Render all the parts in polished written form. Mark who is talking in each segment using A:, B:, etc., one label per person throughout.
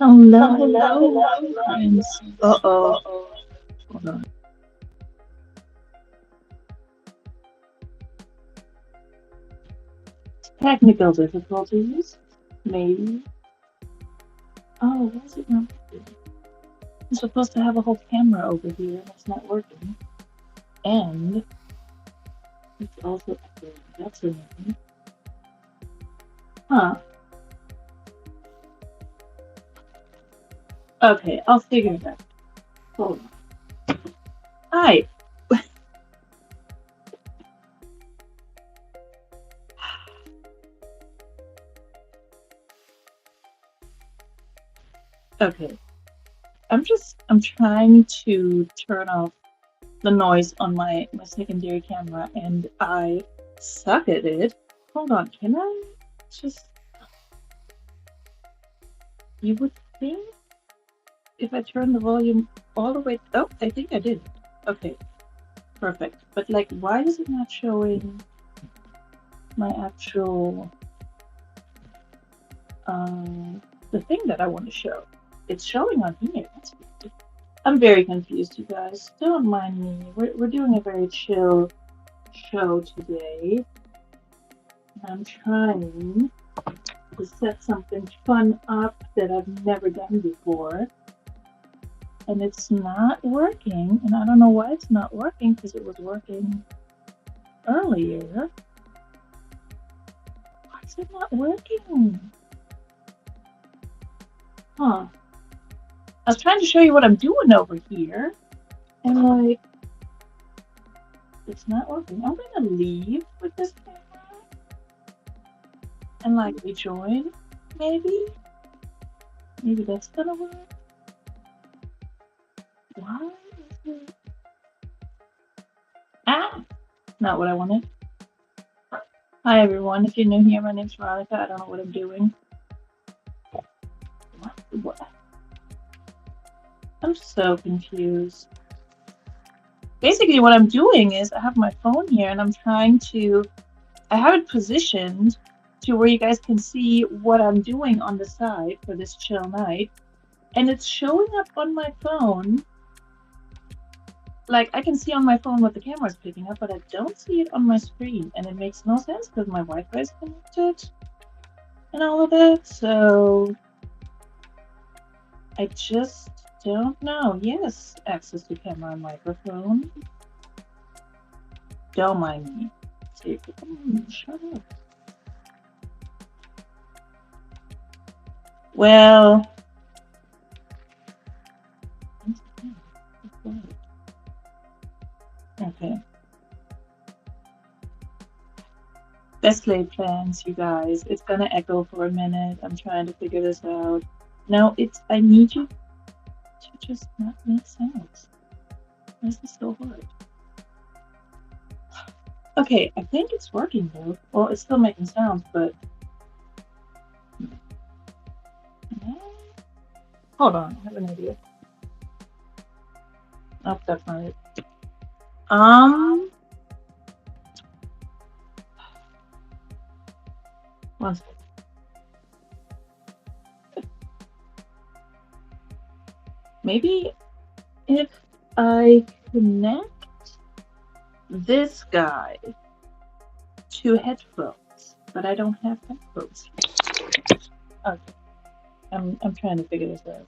A: Hello, hello, friends. Uh-oh. Hold on. Technical difficulties. Maybe. Oh, why is it not working? I'm supposed to have a whole camera over here, and it's not working. And it's also echoing. That's annoying. Huh. Okay, I'll figure it out. Hold on. Hi. Okay. I'm trying to turn off the noise on my secondary camera, and I suck at it. Hold on, can I just... You would think if I turn the volume all the way... Oh, I think I did. Okay, perfect. But like, why is it not showing my actual... the thing that I want to show? It's showing on here. That's weird. I'm very confused, you guys. Don't mind me. We're doing a very chill show today. I'm trying to set something fun up that I've never done before. And it's not working. And I don't know why it's not working, because it was working earlier. Why is it not working? Huh. I was trying to show you what I'm doing over here. And like, it's not working. I'm gonna leave with this camera and like rejoin, maybe? Maybe that's gonna work. Why is it... Ah! Not what I wanted. Hi everyone, if you're new here, my name's Veronika. I don't know what I'm doing. What? I'm so confused. Basically what I'm doing is I have my phone here and I'm trying to... I have it positioned to where you guys can see what I'm doing on the side for this chill night. And it's showing up on my phone. Like, I can see on my phone what the camera is picking up, but I don't see it on my screen. And it makes no sense because my Wi-Fi is connected and all of that. So I just don't know. Yes, access to camera and microphone. Don't mind me. See, shut up. Well, okay. Best laid plans, you guys. It's gonna echo for a minute. I'm trying to figure this out. No, it's... I need you to just not make sounds. Why is this so hard? Okay, I think it's working though. Well, it's still making sounds, but... Hold on, I have an idea. Oh, that's not it. One second. Maybe if I connect this guy to headphones, but I don't have headphones. Okay, I'm trying to figure this out.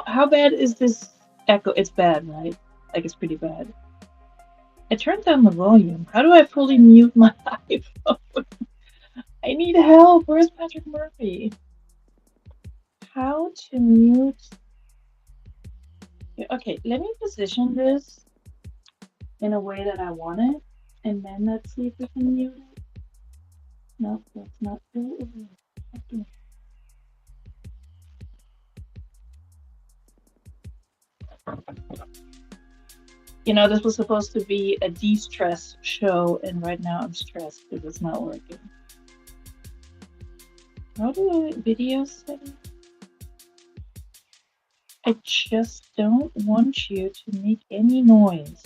A: How bad is this echo? It's bad, right? Like, it's pretty bad. I turned down the volume. How do I fully mute my iPhone? I need help. Where's Patrick Murphy? How to mute... Okay, let me position this in a way that I want it, and then let's see if we can mute it. No, that's not it. You know, this was supposed to be a de-stress show, and right now I'm stressed because it's not working. How do I video setting? I just don't want you to make any noise.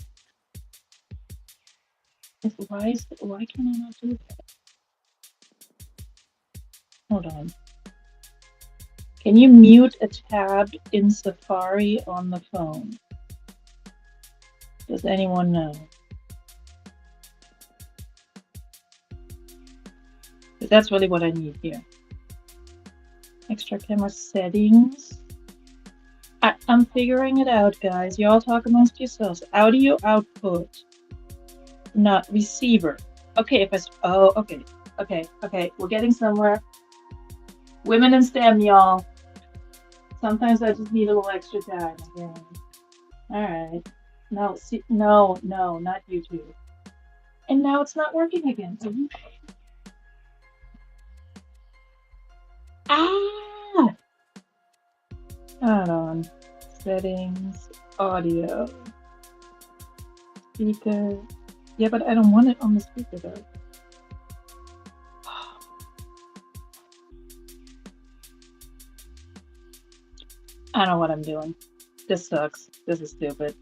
A: Why can't I not do that? Hold on. Can you mute a tab in Safari on the phone? Does anyone know? But that's really what I need here. Extra camera settings. I'm figuring it out, guys. Y'all talk amongst yourselves. Audio output, not receiver. Okay, oh, okay. Okay. We're getting somewhere. Women in STEM, y'all. Sometimes I just need a little extra time. Okay. All right. No, see, no, not YouTube. And now it's not working again. Ah! Hold on. Settings, audio, speaker. Yeah, but I don't want it on the speaker though. I don't know what I'm doing. This sucks. This is stupid.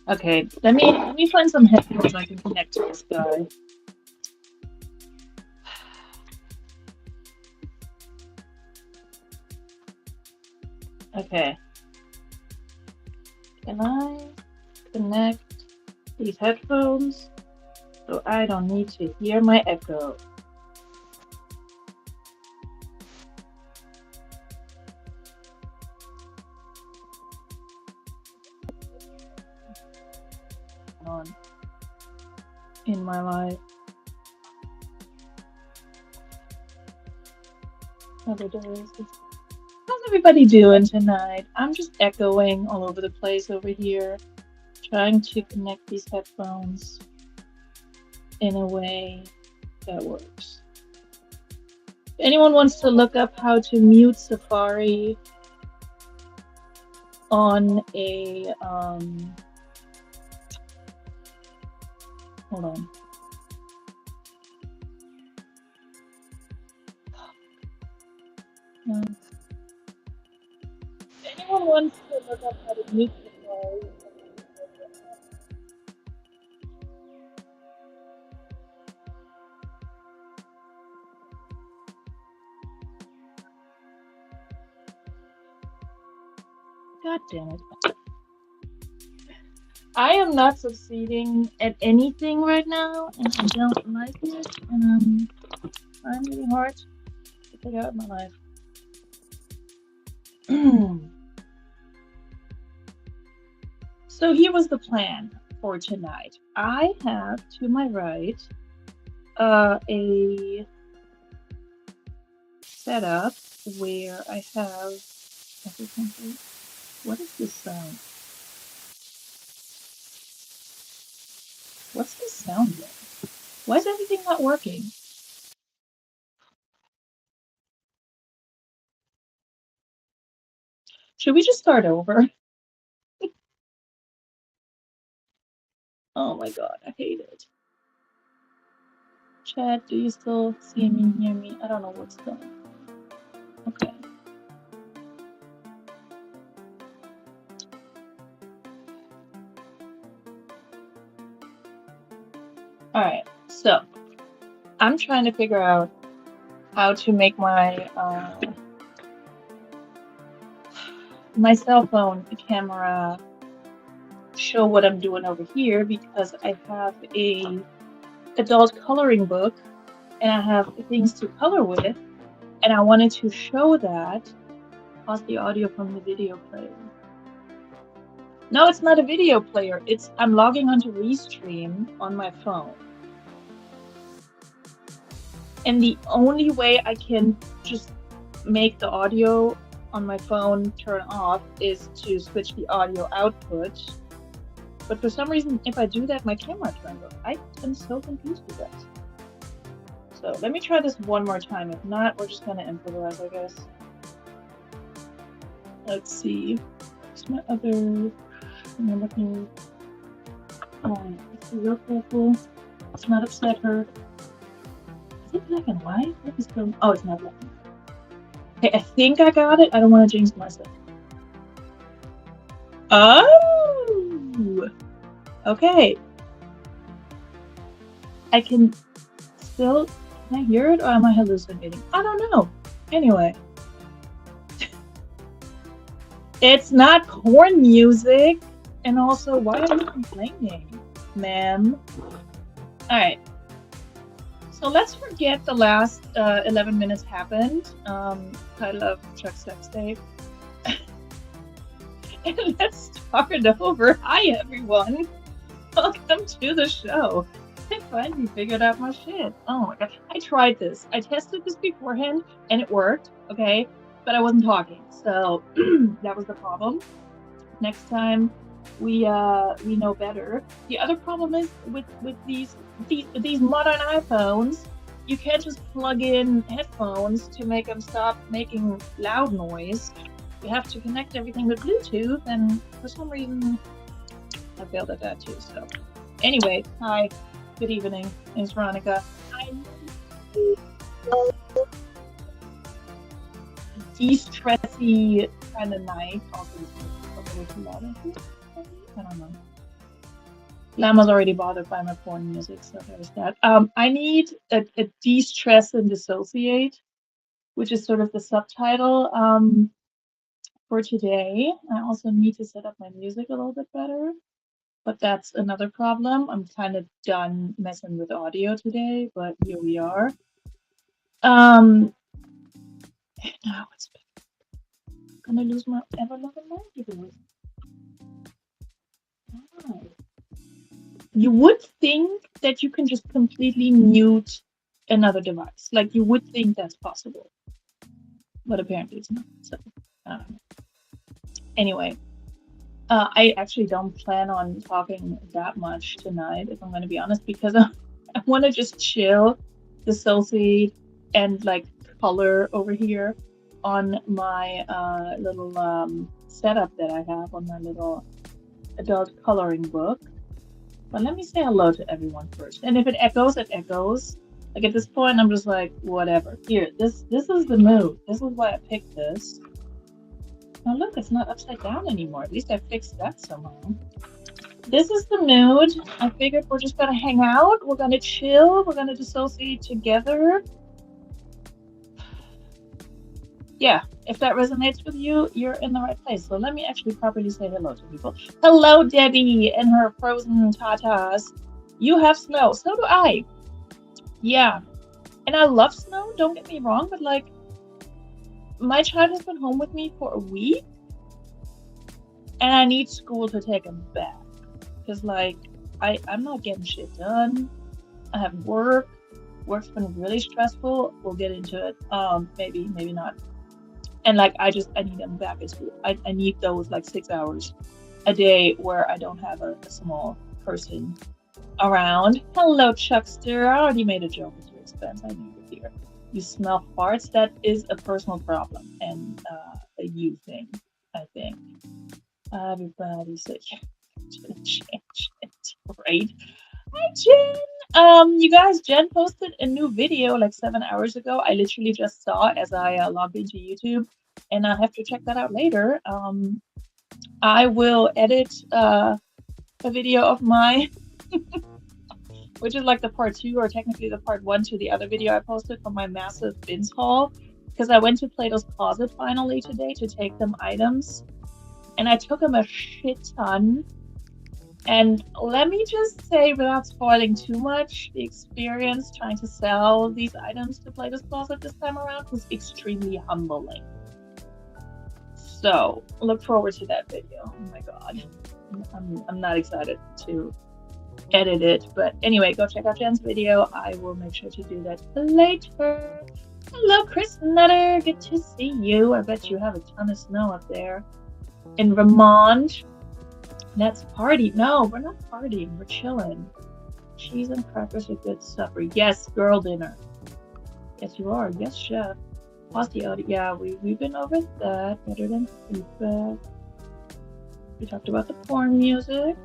A: Okay, let me find some headphones I can connect to this guy. Okay. Can I connect these headphones so I don't need to hear my echo? On in my life. How's everybody doing tonight? I'm just echoing all over the place over here, trying to connect these headphones in a way that works. If anyone wants to look up how to mute Safari on a hold on. If anyone wants to look up how to mute Safari. God damn it. I am not succeeding at anything right now, and I don't like it, and I'm trying really hard to figure out my life. So here was the plan for tonight. I have to my right a setup where I have everything. What is this sound? What's this sound like? Why is everything not working? Should we just start over? Oh my god, I hate it. Chat, do you still see me, hear me? I don't know what's going on. Okay. Alright, so I'm trying to figure out how to make my my cell phone camera show what I'm doing over here, because I have a adult coloring book and I have things to color with, and I wanted to show that pause the audio from the video player. No, it's not a video player. I'm logging onto Restream on my phone. And the only way I can just make the audio on my phone turn off is to switch the audio output. But for some reason, if I do that, my camera turns off. I've been so confused with that. So let me try this one more time. If not, we're just gonna improvise, I guess. Let's see. What's my other... I'm looking... Oh, let's be real careful. Let's not upset her. Is it black and white? What is going... Oh, it's not black and white. Okay, I think I got it. I don't want to jinx myself. Oh! Okay. I can still... Can I hear it, or am I hallucinating? I don't know. Anyway, it's not porn music. And also, why are you complaining, ma'am? All right. So let's forget the last 11 minutes happened. Title of Chuck Sex Tape. And let's start over. Hi, everyone. Welcome to the show. I finally figured out my shit. Oh my god. I tried this. I tested this beforehand and it worked, okay? But I wasn't talking. So that was the problem. Next time we know better. The other problem is with these modern iPhones, you can't just plug in headphones to make them stop making loud noise. You have to connect everything with Bluetooth, and for some reason I failed at that too. So anyway, hi, good evening. My name's Veronika. I'm de-stressy kind of night. Also, I don't know. Llama's already bothered by my porn music, so there's that. I need a de-stress and dissociate, which is sort of the subtitle for today. I also need to set up my music a little bit better, but that's another problem. I'm kind of done messing with audio today, but here we are. Now it's gonna lose my ever-loving mind. You would think that you can just completely mute another device. Like, you would think that's possible. But apparently it's not. So, anyway, I actually don't plan on talking that much tonight, if I'm going to be honest, because I want to just chill, dissociate, and like color over here on my little setup that I have on my little adult coloring book. But let me say hello to everyone first. And if it echoes, it echoes. Like at this point, I'm just like, whatever. Here, this is the mood. This is why I picked this. Now look, it's not upside down anymore. At least I fixed that somehow. This is the mood. I figured we're just gonna hang out. We're gonna chill. We're gonna dissociate together. Yeah, if that resonates with you, you're in the right place. So let me actually properly say hello to people. Hello, Debbie and her frozen tatas. You have snow. So do I. Yeah. And I love snow, don't get me wrong, but like, my child has been home with me for a week, and I need school to take him back. Because like, I'm not getting shit done. I have work. Work's been really stressful. We'll get into it. Maybe not. And like, I need them back at school. I need those like 6 hours a day where I don't have a small person around. Hello, Chuckster. I already made a joke at your expense. I knew it here. You smell farts. That is a personal problem and a you thing, I think. Everybody's like, change it, right? Hi, Jen. You guys, Jen posted a new video like 7 hours ago. I literally just saw it as I logged into YouTube, and I'll have to check that out later. I will edit a video of my, which is like the part 2, or technically the part 1 to the other video I posted from my massive bins haul, because I went to Plato's Closet finally today to take them items, and I took them a shit ton. And let me just say, without spoiling too much, the experience trying to sell these items to Plato's Closet this time around was extremely humbling. So look forward to that video. Oh my god, I'm not excited to edit it, but anyway, go check out Jen's video. I will make sure to do that later. Hello, Chris Nutter. Good to see you. I bet you have a ton of snow up there in Vermont. Let's party. No, we're not partying. We're chilling. Cheese and crackers are good supper. Yes, girl dinner. Yes, you are. Yes, chef. Pause the audio. Yeah, we've been over that. Better than feedback. We talked about the porn music.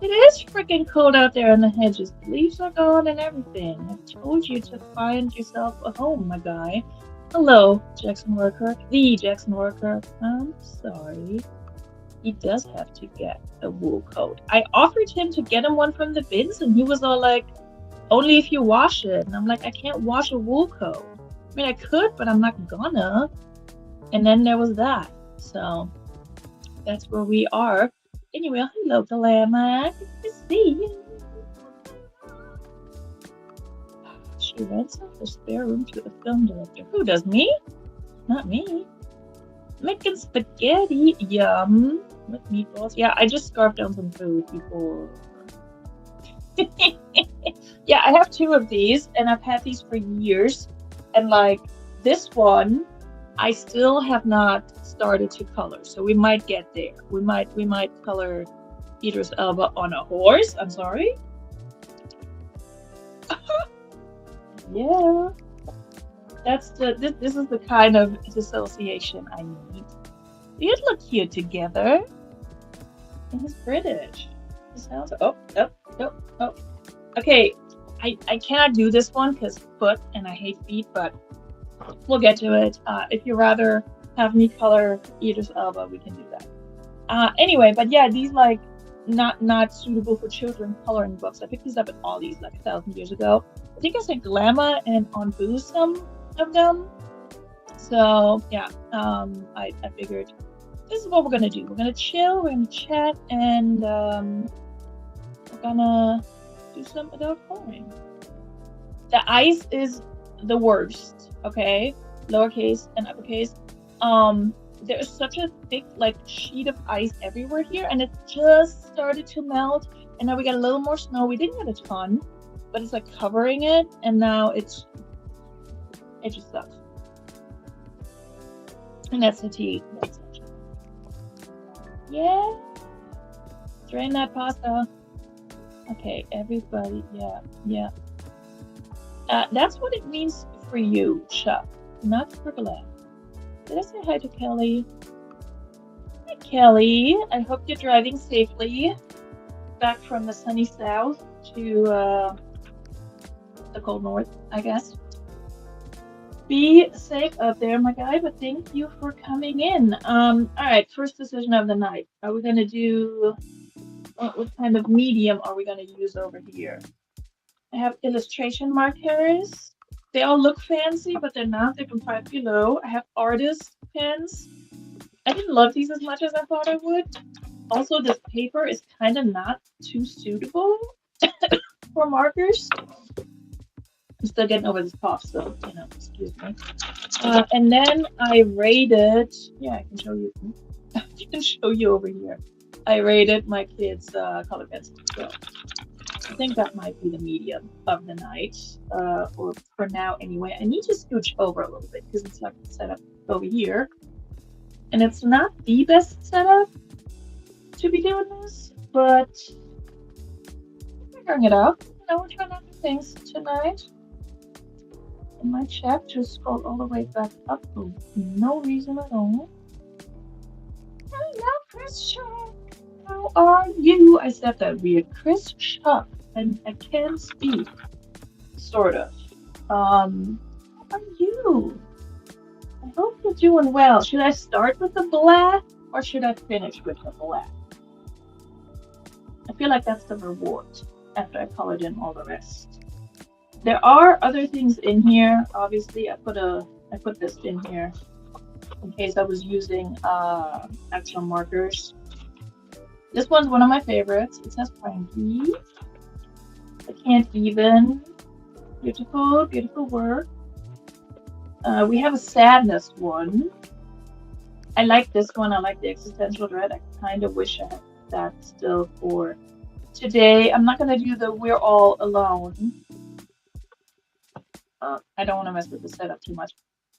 A: It is freaking cold out there in the hedges. The leaves are gone and everything. I told you to find yourself a home, my guy. Hello, Jackson Worker. The Jackson Worker. I'm sorry. He does have to get a wool coat. I offered him to get him one from the bins, and he was all like, only if you wash it. And I'm like, I can't wash a wool coat. I mean, I could, but I'm not gonna. And then there was that. So that's where we are. Anyway, hello, Dilemma. Good to see you. She rents out the spare room to the film director. Who does? Me? Not me. Making spaghetti. Yum. With meatballs. Yeah, I just scarfed down some food before. Yeah, I have two of these, and I've had these for years. And like this one, I still have not started to color, so we might get there. We might color Idris Elba on a horse. I'm sorry. Yeah, this is the kind of dissociation I need. You'd look cute together. And he's British. He sounds oh. Okay, I cannot do this one because foot and I hate feet, but we'll get to it. If you rather have me color Idris Elba, we can do that. Anyway, but yeah, these like not suitable for children coloring books. I picked these up at Aldi's like 1,000 years ago. I think I sent Glamour and on Booze some of them. So yeah, I figured this is what we're gonna do. We're gonna chill, we're gonna chat, and we're gonna do some adult coloring. The ice is the worst, okay? Lowercase and uppercase. There's such a thick like sheet of ice everywhere here, and it just started to melt. And now we got a little more snow. We didn't get a ton, but it's like covering it, and now it just sucks. And that's the tea. Yeah. Drain that pasta. Okay, everybody. Yeah. That's what it means for you, Chuck, not for Glenn. Did I say hi to Kelly? Hi, Kelly. I hope you're driving safely back from the sunny south to the cold north, I guess. Be safe out there, my guy, but thank you for coming in. All right, first decision of the night. Are we going to do, what kind of medium are we going to use over here? I have illustration markers. They all look fancy, but they're not. They're from Five Below. I have artist pens. I didn't love these as much as I thought I would. Also, this paper is kind of not too suitable for markers. I'm still getting over this cough, so, excuse me. And then I rated, yeah, I can show you. I can show you over here. I rated my kids' color pencils. So I think that might be the medium of the night, or for now anyway. I need to scooch over a little bit because it's like set up over here. And it's not the best setup to be doing this, but I'm figuring it out. We're trying out new things tonight. In my chat, just scroll all the way back up for no reason at all. Hello, Chris Sharp. How are you? I said that weird. Chris Sharp. And I can speak. Sort of. How are you? I hope you're doing well. Should I start with the black or should I finish with the black? I feel like that's the reward after I colored in all the rest. There are other things in here. Obviously, I put this in here in case I was using actual markers. This one's one of my favorites. It says Frankie. I can't even. Beautiful, beautiful work. We have a sadness one. I like this one. I like the existential dread. I kind of wish I had that still for today. I'm not going to do the we're all alone. I don't want to mess with the setup too much.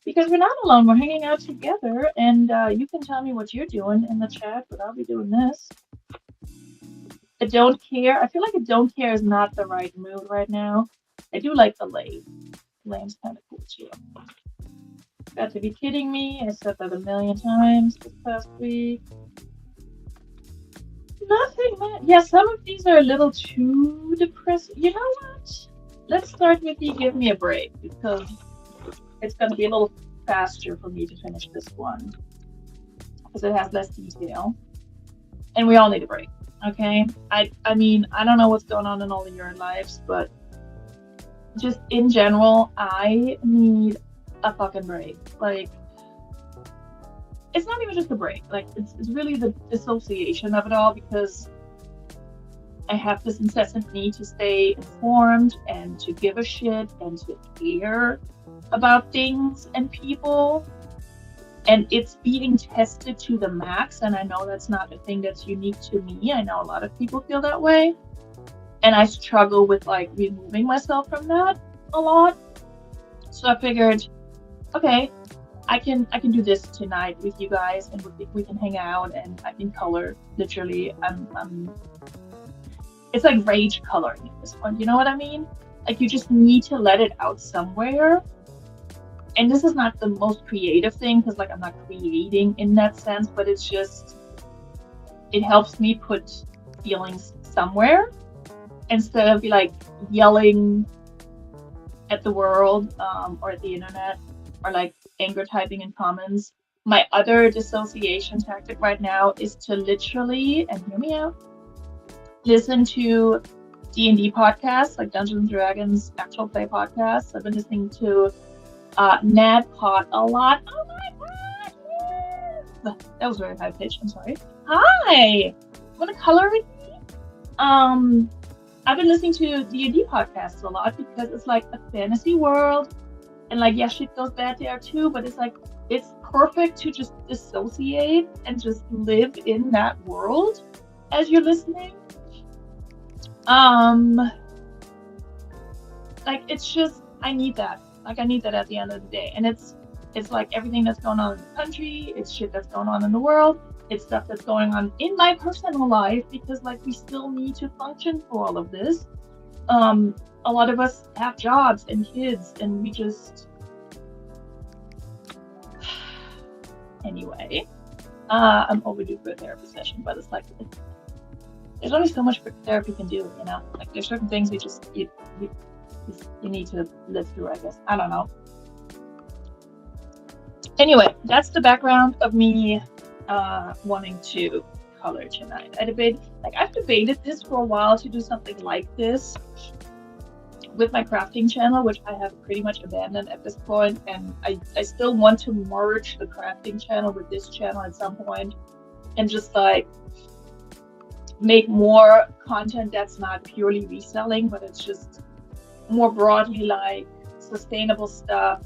A: Because we're not alone. We're hanging out together. And you can tell me what you're doing in the chat, but I'll be doing this. I don't care. I feel like a don't care is not the right mood right now. I do like the lame. Lame's kind of cool too. Got to be kidding me. I said that a million times this past week. Nothing, man. Yeah, some of these are a little too depressing. You know what? Let's start with the give me a break because it's going to be a little faster for me to finish this one because it has less detail. And we all need a break. Okay, I mean, I don't know what's going on in all of your lives, but just in general, I need a fucking break. Like, it's not even just a break. Like, it's really the dissociation of it all, because I have this incessant need to stay informed and to give a shit and to care about things and people. And it's being tested to the max. And I know that's not a thing that's unique to me. I know a lot of people feel that way. And I struggle with like removing myself from that a lot. So I figured, okay, I can do this tonight with you guys, and we can hang out, and I can color. Literally, it's like rage coloring at this point. You know what I mean? Like, you just need to let it out somewhere. And this is not the most creative thing, because like I'm not creating in that sense, but it's just, it helps me put feelings somewhere instead of like yelling at the world, or at the internet, or like anger typing in comments. My other dissociation tactic right now is to literally, and hear me out, listen to D&D podcasts, like Dungeons and Dragons actual play podcasts. I've been listening to NADPOD a lot. Oh my god, yes! That was very high pitched, I'm sorry. Hi! Wanna color with me? I've been listening to D&D podcasts a lot, because it's like a fantasy world, and like, yeah, shit goes bad there too, but it's like, it's perfect to just dissociate and just live in that world as you're listening. Like, it's just, I need that. Like, I need that at the end of the day. And it's like everything that's going on in the country, it's shit that's going on in the world, it's stuff that's going on in my personal life, because like, we still need to function for all of this. A lot of us have jobs and kids, and we just, anyway, I'm overdue for a therapy session, but it's like, there's only so much therapy can do, you know? Like, there's certain things you need to live through, I guess. I don't know. Anyway, that's the background of me wanting to color tonight. I've debated this for a while, to do something like this with my crafting channel, which I have pretty much abandoned at this point, and I still want to merge the crafting channel with this channel at some point, and just like make more content that's not purely reselling, but it's just more broadly like sustainable stuff,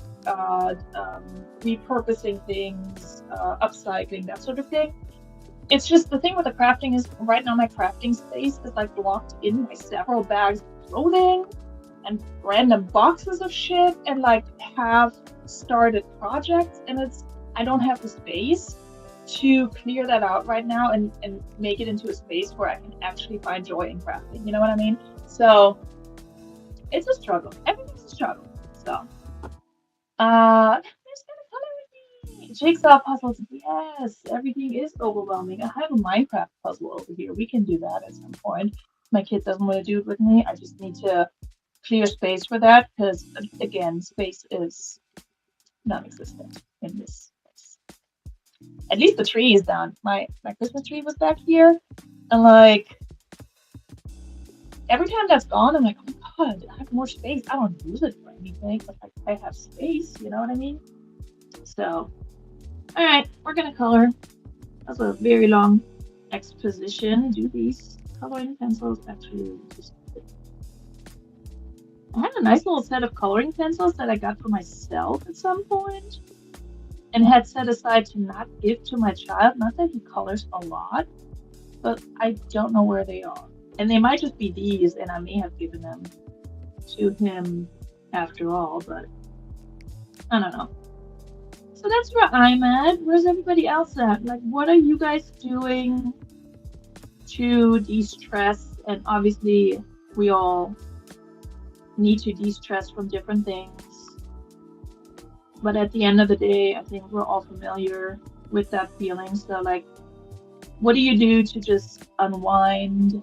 A: repurposing things, upcycling, that sort of thing. It's just, the thing with the crafting is, right now my crafting space is like blocked in by several bags of clothing and random boxes of shit, and like have started projects, and I don't have the space to clear that out right now and make it into a space where I can actually find joy in crafting. You know what I mean? So it's a struggle. Everything's a struggle. So there's gonna color with me. Jigsaw puzzles. Yes, everything is overwhelming. I have a Minecraft puzzle over here. We can do that at some point. My kid doesn't want to do it with me. I just need to clear space for that, because again, space is non-existent in this place. At least the tree is done. My Christmas tree was back here, and like, every time that's gone, I'm like, oh my god, I have more space. I don't use it for anything, but I have space, you know what I mean? So, alright, we're gonna color. That's a very long exposition. Do these coloring pencils actually just... I had a nice little set of coloring pencils that I got for myself at some point, and had set aside to not give to my child. Not that he colors a lot, but I don't know where they are. And they might just be these, and I may have given them to him after all, but I don't know. So that's where I'm at. Where's everybody else at? Like, what are you guys doing to de-stress? And obviously, we all need to de-stress from different things. But at the end of the day, I think we're all familiar with that feeling. So, like, what do you do to just unwind,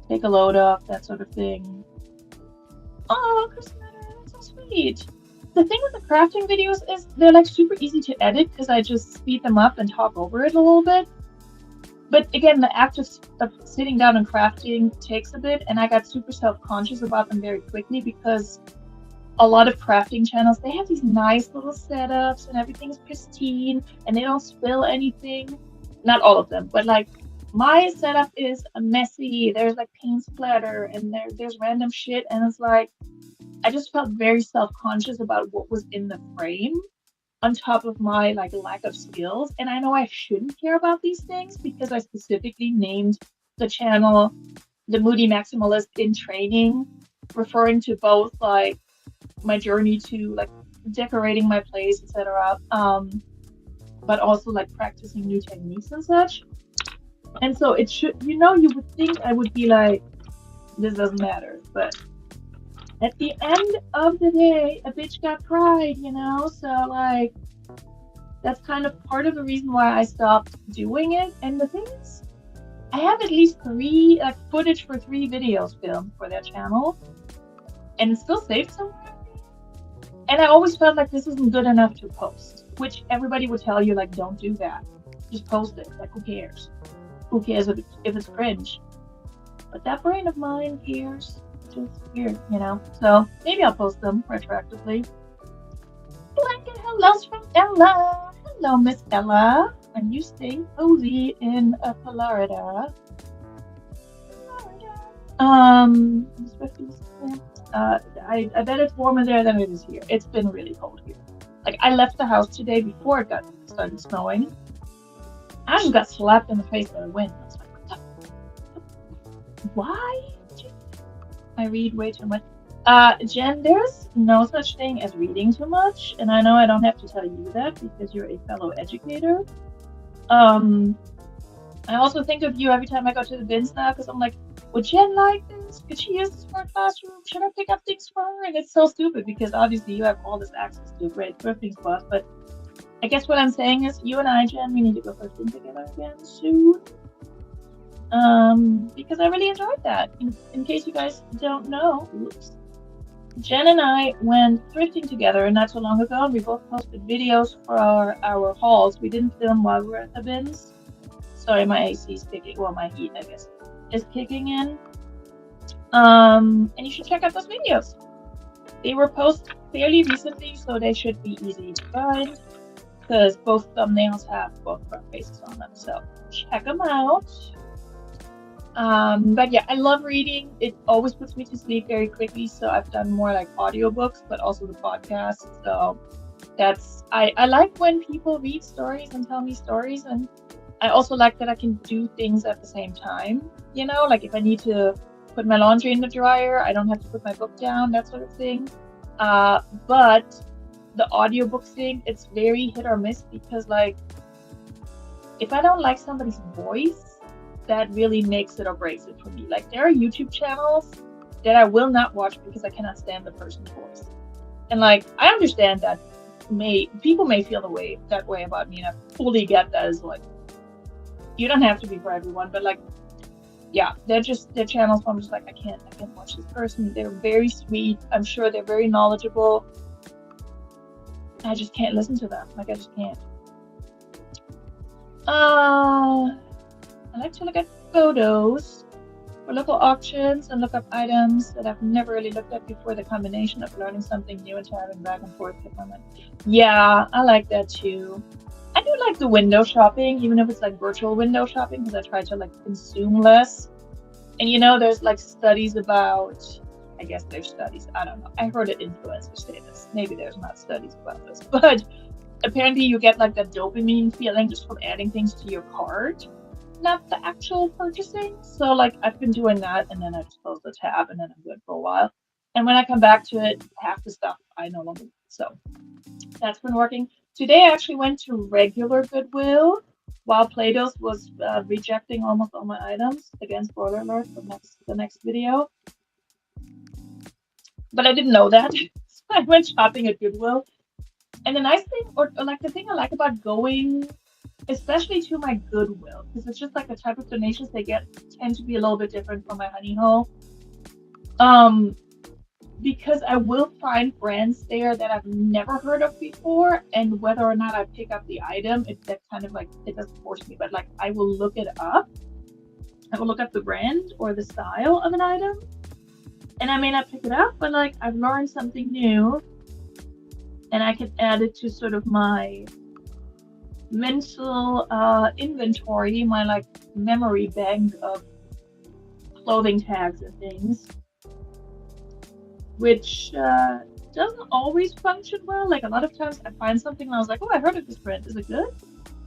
A: take a load off, that sort of thing? Oh, Christina, that's so sweet. The thing with the crafting videos is they're like super easy to edit, because I just speed them up and talk over it a little bit. But again, the act of sitting down and crafting takes a bit, and I got super self-conscious about them very quickly, because a lot of crafting channels, they have these nice little setups and everything's pristine and they don't spill anything. Not all of them, but like my setup is messy. There's like paint splatter and there's random shit, and it's like I just felt very self-conscious about what was in the frame on top of my like lack of skills. And I know I shouldn't care about these things because I specifically named the channel the Moody Maximalist in Training, referring to both like my journey to like decorating my place, etc. But also like practicing new techniques and such. And so it should, you would think I would be like, this doesn't matter, but at the end of the day, a bitch got pride, So like, that's kind of part of the reason why I stopped doing it. And the thing is, I have at least footage for 3 videos filmed for that channel, and it's still saved somewhere. And I always felt like this isn't good enough to post, which everybody would tell you, like, don't do that. Just post it. Like, who cares? Who cares if it's cringe? But that brain of mine cares. It's just weird, So maybe I'll post them retroactively. Blanket hellos from Ella. Hello, Miss Ella. And you stay cozy in Florida. I bet it's warmer there than it is here. It's been really cold here. Like, I left the house today before it started snowing. I just got slapped in the face by the wind. I was like, what the? Why? I read way too much. Jen, there's no such thing as reading too much, and I know I don't have to tell you that because you're a fellow educator. I also think of you every time I go to the bins now, because I'm like, would Jen like this? Could she use this for a classroom? Should I pick up things for her? And it's so stupid because obviously you have all this access to a great thrifting spot, but I guess what I'm saying is you and I, Jen, we need to go thrifting together again soon. Because I really enjoyed that. In case you guys don't know, Jen and I went thrifting together not so long ago, and we both posted videos for our hauls. We didn't film while we were at the bins. Sorry, my AC is kicking. Well, my heat, I guess, is kicking in. And you should check out those videos. They were posted fairly recently, so they should be easy to find because both thumbnails have both front faces on them. So check them out. But yeah, I love reading. It always puts me to sleep very quickly. So I've done more like audiobooks, but also the podcast. So I like when people read stories and tell me stories. And I also like that I can do things at the same time. Like if I need to put my laundry in the dryer, I don't have to put my book down, that sort of thing. But the audiobook thing, it's very hit or miss because like, if I don't like somebody's voice, that really makes it or breaks it for me. Like there are YouTube channels that I will not watch because I cannot stand the person's voice. And like, I understand that people may feel that way about me, and I fully get that. As like, you don't have to be for everyone, but like, yeah, they're channels where I'm just like, I can't watch this person. They're very sweet. I'm sure they're very knowledgeable. I just can't listen to them. Like, I just can't. I like to look at photos for local auctions and look up items that I've never really looked at before. The combination of learning something new and traveling back and forth to comment. Yeah, I like that too. I do like the window shopping, even if it's like virtual window shopping, because I try to like consume less. And there's like studies about, I guess there's studies, I don't know. I heard an influencer say this. Maybe there's not studies about this, but apparently you get like that dopamine feeling just from adding things to your cart, not the actual purchasing. So like I've been doing that, and then I just close the tab and then I'm good for a while. And when I come back to it, half the stuff I no longer need. So that's been working. Today I actually went to regular Goodwill while Play-Doh was rejecting almost all my items. Again, spoiler alert for the next video. But I didn't know that. So I went shopping at Goodwill. And the nice thing, or like the thing I like about going, especially to my Goodwill, because it's just like the type of donations they get tend to be a little bit different from my honey hole. Because I will find brands there that I've never heard of before, and whether or not I pick up the item, that kind of like, it doesn't force me, but like I will look it up. I will look up the brand or the style of an item, And I may not pick it up, but like I've learned something new, and I can add it to sort of my mental inventory, my like memory bank of clothing tags and things, which doesn't always function well. Like a lot of times I find something and I was like, oh, I heard of this brand. Is it good?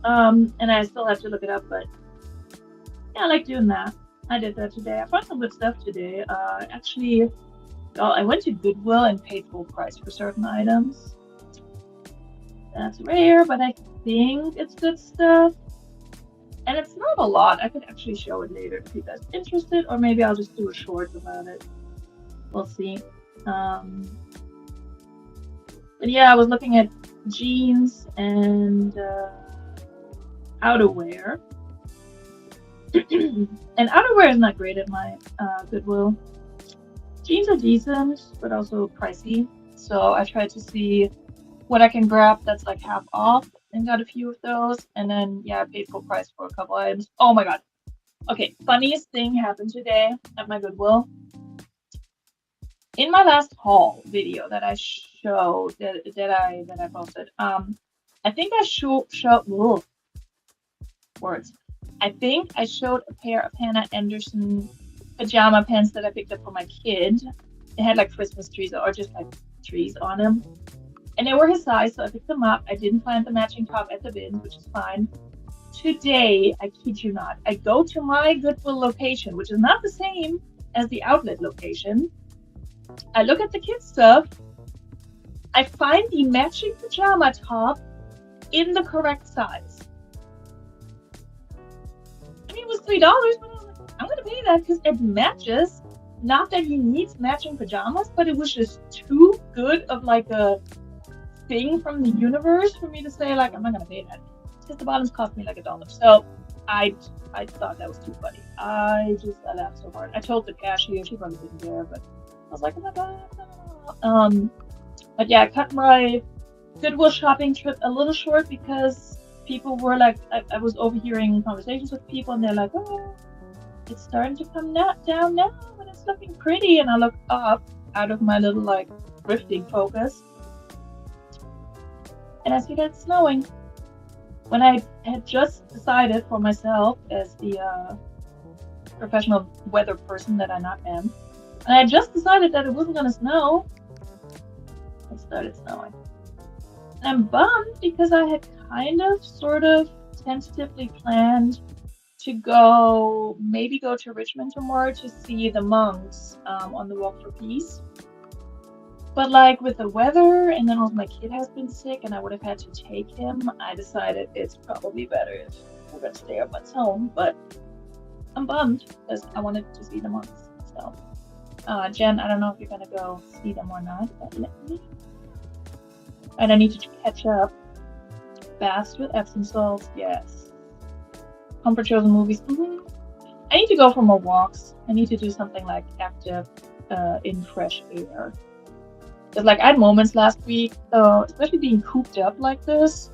A: And I still have to look it up, but yeah, I like doing that. I did that today. I found some good stuff today. Actually, well, I went to Goodwill and paid full price for certain items. That's rare, but I think it's good stuff. And it's not a lot. I could actually show it later if you guys are interested, or maybe I'll just do a short about it. We'll see. Um, but yeah, I was looking at jeans and outerwear. And outerwear is not great at my Goodwill. Jeans are decent, but also pricey. So I tried to see what I can grab that's like half off and got a few of those. And then, yeah, I paid full price for a couple items. Oh my God. Okay, funniest thing happened today at my Goodwill. In my last haul video that I showed, that I posted, I think I showed words. I think I showed a pair of Hannah Anderson pajama pants that I picked up for my kid. It had like Christmas trees or just like trees on them. And they were his size, so I picked them up. I didn't find the matching top at the bins, which is fine. Today, I kid you not, I go to my Goodwill location, which is not the same as the outlet location. I look at the kids' stuff. I find the matching pajama top in the correct size. I mean, it was $3, but I was like, I'm gonna pay that because it matches. Not that he needs matching pajamas, but it was just too good of like a thing from the universe for me to say like I'm not gonna pay that because the bottoms cost me like $1. So I thought that was too funny. I laughed so hard. I told the cashier, she probably didn't care, but I was like, oh my God. But yeah, I cut my Goodwill shopping trip a little short because people were like, I was overhearing conversations with people and they're like, oh, it's starting to come down now and it's looking pretty. And I look up out of my little like thrifting focus and I see that it's snowing. When I had just decided for myself as the professional weather person that I not am, and I just decided that it wasn't going to snow, it started snowing. And I'm bummed because I had kind of, sort of, tentatively planned to maybe go to Richmond tomorrow to see the monks on the Walk for Peace. But like with the weather, and then also my kid has been sick and I would have had to take him, I decided it's probably better if we're going to stay up at home. But I'm bummed because I wanted to see the monks. So, Jen, I don't know if you're going to go see them or not, but let me. And I need to catch up. Baths with Epsom salts, yes. Comfort shows and movies. I need to go for more walks. I need to do something like active in fresh air. Because like I had moments last week, especially being cooped up like this.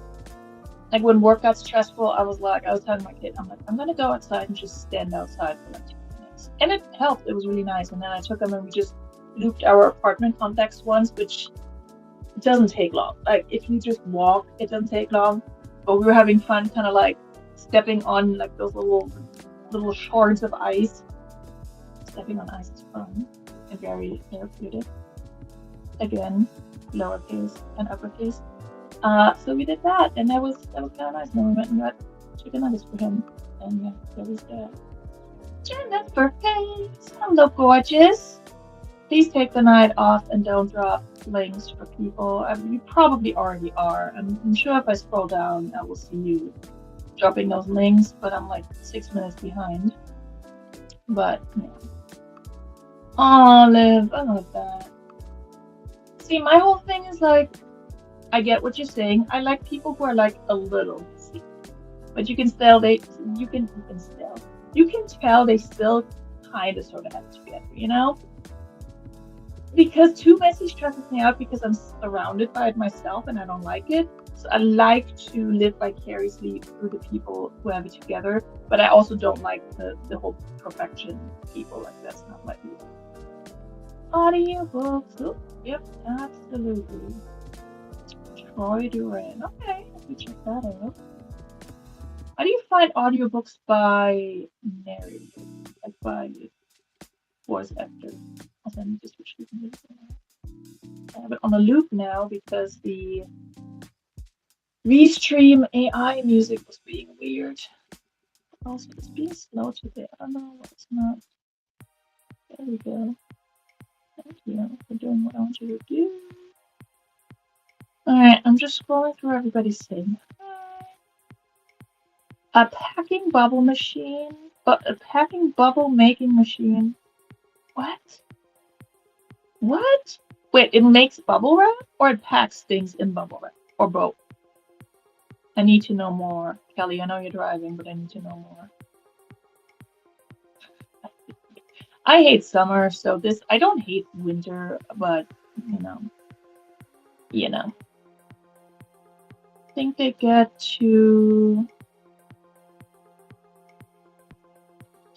A: Like when work got stressful, I was telling my kid, I'm like, I'm gonna go outside and just stand outside for like 2 minutes. And it helped. It was really nice. And then I took him and we just looped our apartment complex once, which doesn't take long. Like if you just walk, it doesn't take long. But we were having fun kind of like stepping on like those little shards of ice. Stepping on ice is fun and very therapeutic. Again, lowercase and uppercase. So we did that, and that was kind of nice. And then we went and got chicken nuggets for him, and yeah, there was that. Jennifer Pace, hello, gorgeous. Please take the night off and don't drop links for people. You probably already are. I'm sure if I scroll down, I will see you dropping those links, but I'm like 6 minutes behind. But yeah. Olive, I love that. See, my whole thing is like, I get what you're saying. I like people who are like a little messy, but you can tell they still kind of sort of have it together, you know? Because too messy stresses me out because I'm surrounded by it myself and I don't like it. So I like to live vicariously through the people who have it together, but I also don't like the whole perfection people. Like that's not my view. Audiobooks. Oh, yep, absolutely. Troy Duran. Okay, let me check that out. How do you find audiobooks by narrator, like by voice actor? Also, I need to switch to music. I have it on a loop now because the Restream AI music was being weird. Also, it's being slow today. I don't know what's not. There we go. Thank you for doing what I want you to do. Alright, I'm just scrolling through everybody's thing. A packing bubble machine? But a packing bubble making machine? What? What? Wait, it makes bubble wrap? Or it packs things in bubble wrap? Or both? I need to know more. Kelly, I know you're driving, but I need to know more. I hate summer, so I don't hate winter, but you know. I think they get to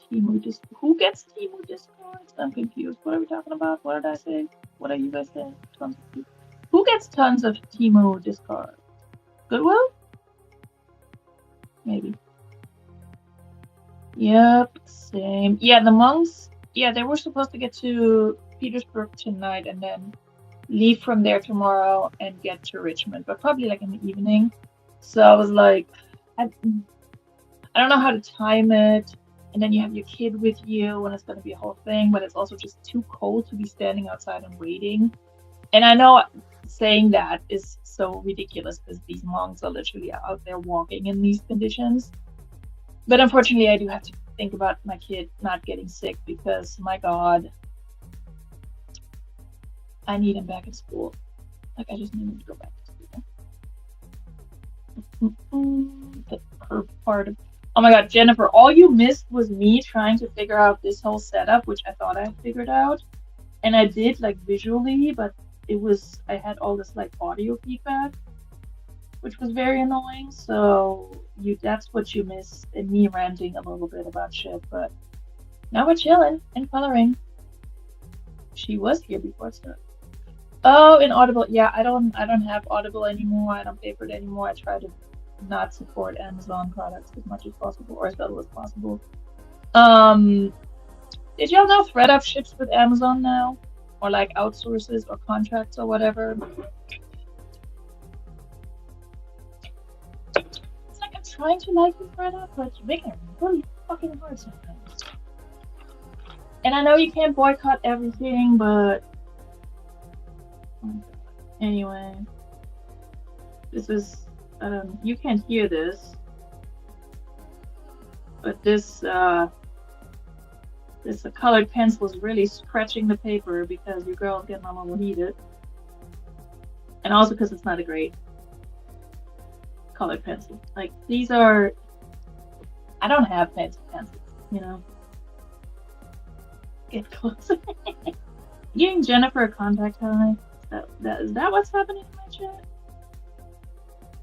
A: who gets Timu discards? I'm confused. What are we talking about? What did I say? What are you guys saying? Who gets tons of Timu discards? Goodwill? Maybe. Yep, same. Yeah, the monks. Yeah, they were supposed to get to Petersburg tonight and then leave from there tomorrow and get to Richmond, but probably like in the evening. So I was like, I don't know how to time it. And then you have your kid with you and it's going to be a whole thing, but it's also just too cold to be standing outside and waiting. And I know saying that is so ridiculous because these monks are literally out there walking in these conditions. But unfortunately, I do have to think about my kid not getting sick because, my God, I need him back in school. Like, I just need him to go back to school. The herb part of... Oh my God, Jennifer, all you missed was me trying to figure out this whole setup, which I thought I had figured out. And I did, like, visually, but I had all this, like, audio feedback, which was very annoying. So that's what you missed, and me ranting a little bit about shit. But now we're chilling and coloring. She was here before it started. Oh, in Audible, yeah, I don't have Audible anymore. I don't pay for it anymore. I try to not support Amazon products as much as possible, or as little as possible. Did y'all know ThreadUp ships with Amazon now, or like outsources or contracts or whatever? It's like I'm trying to like you, ThreadUp, but you're making it really fucking hard sometimes. And I know you can't boycott everything, but anyway, this is you can't hear this, but this colored pencil is really scratching the paper because your girl's getting a little heated, and also because it's not a great colored pencil. Like, these are, I don't have fancy pencils, you know. Get closer. Giving Jennifer a contact high. Is that what's happening in my chat?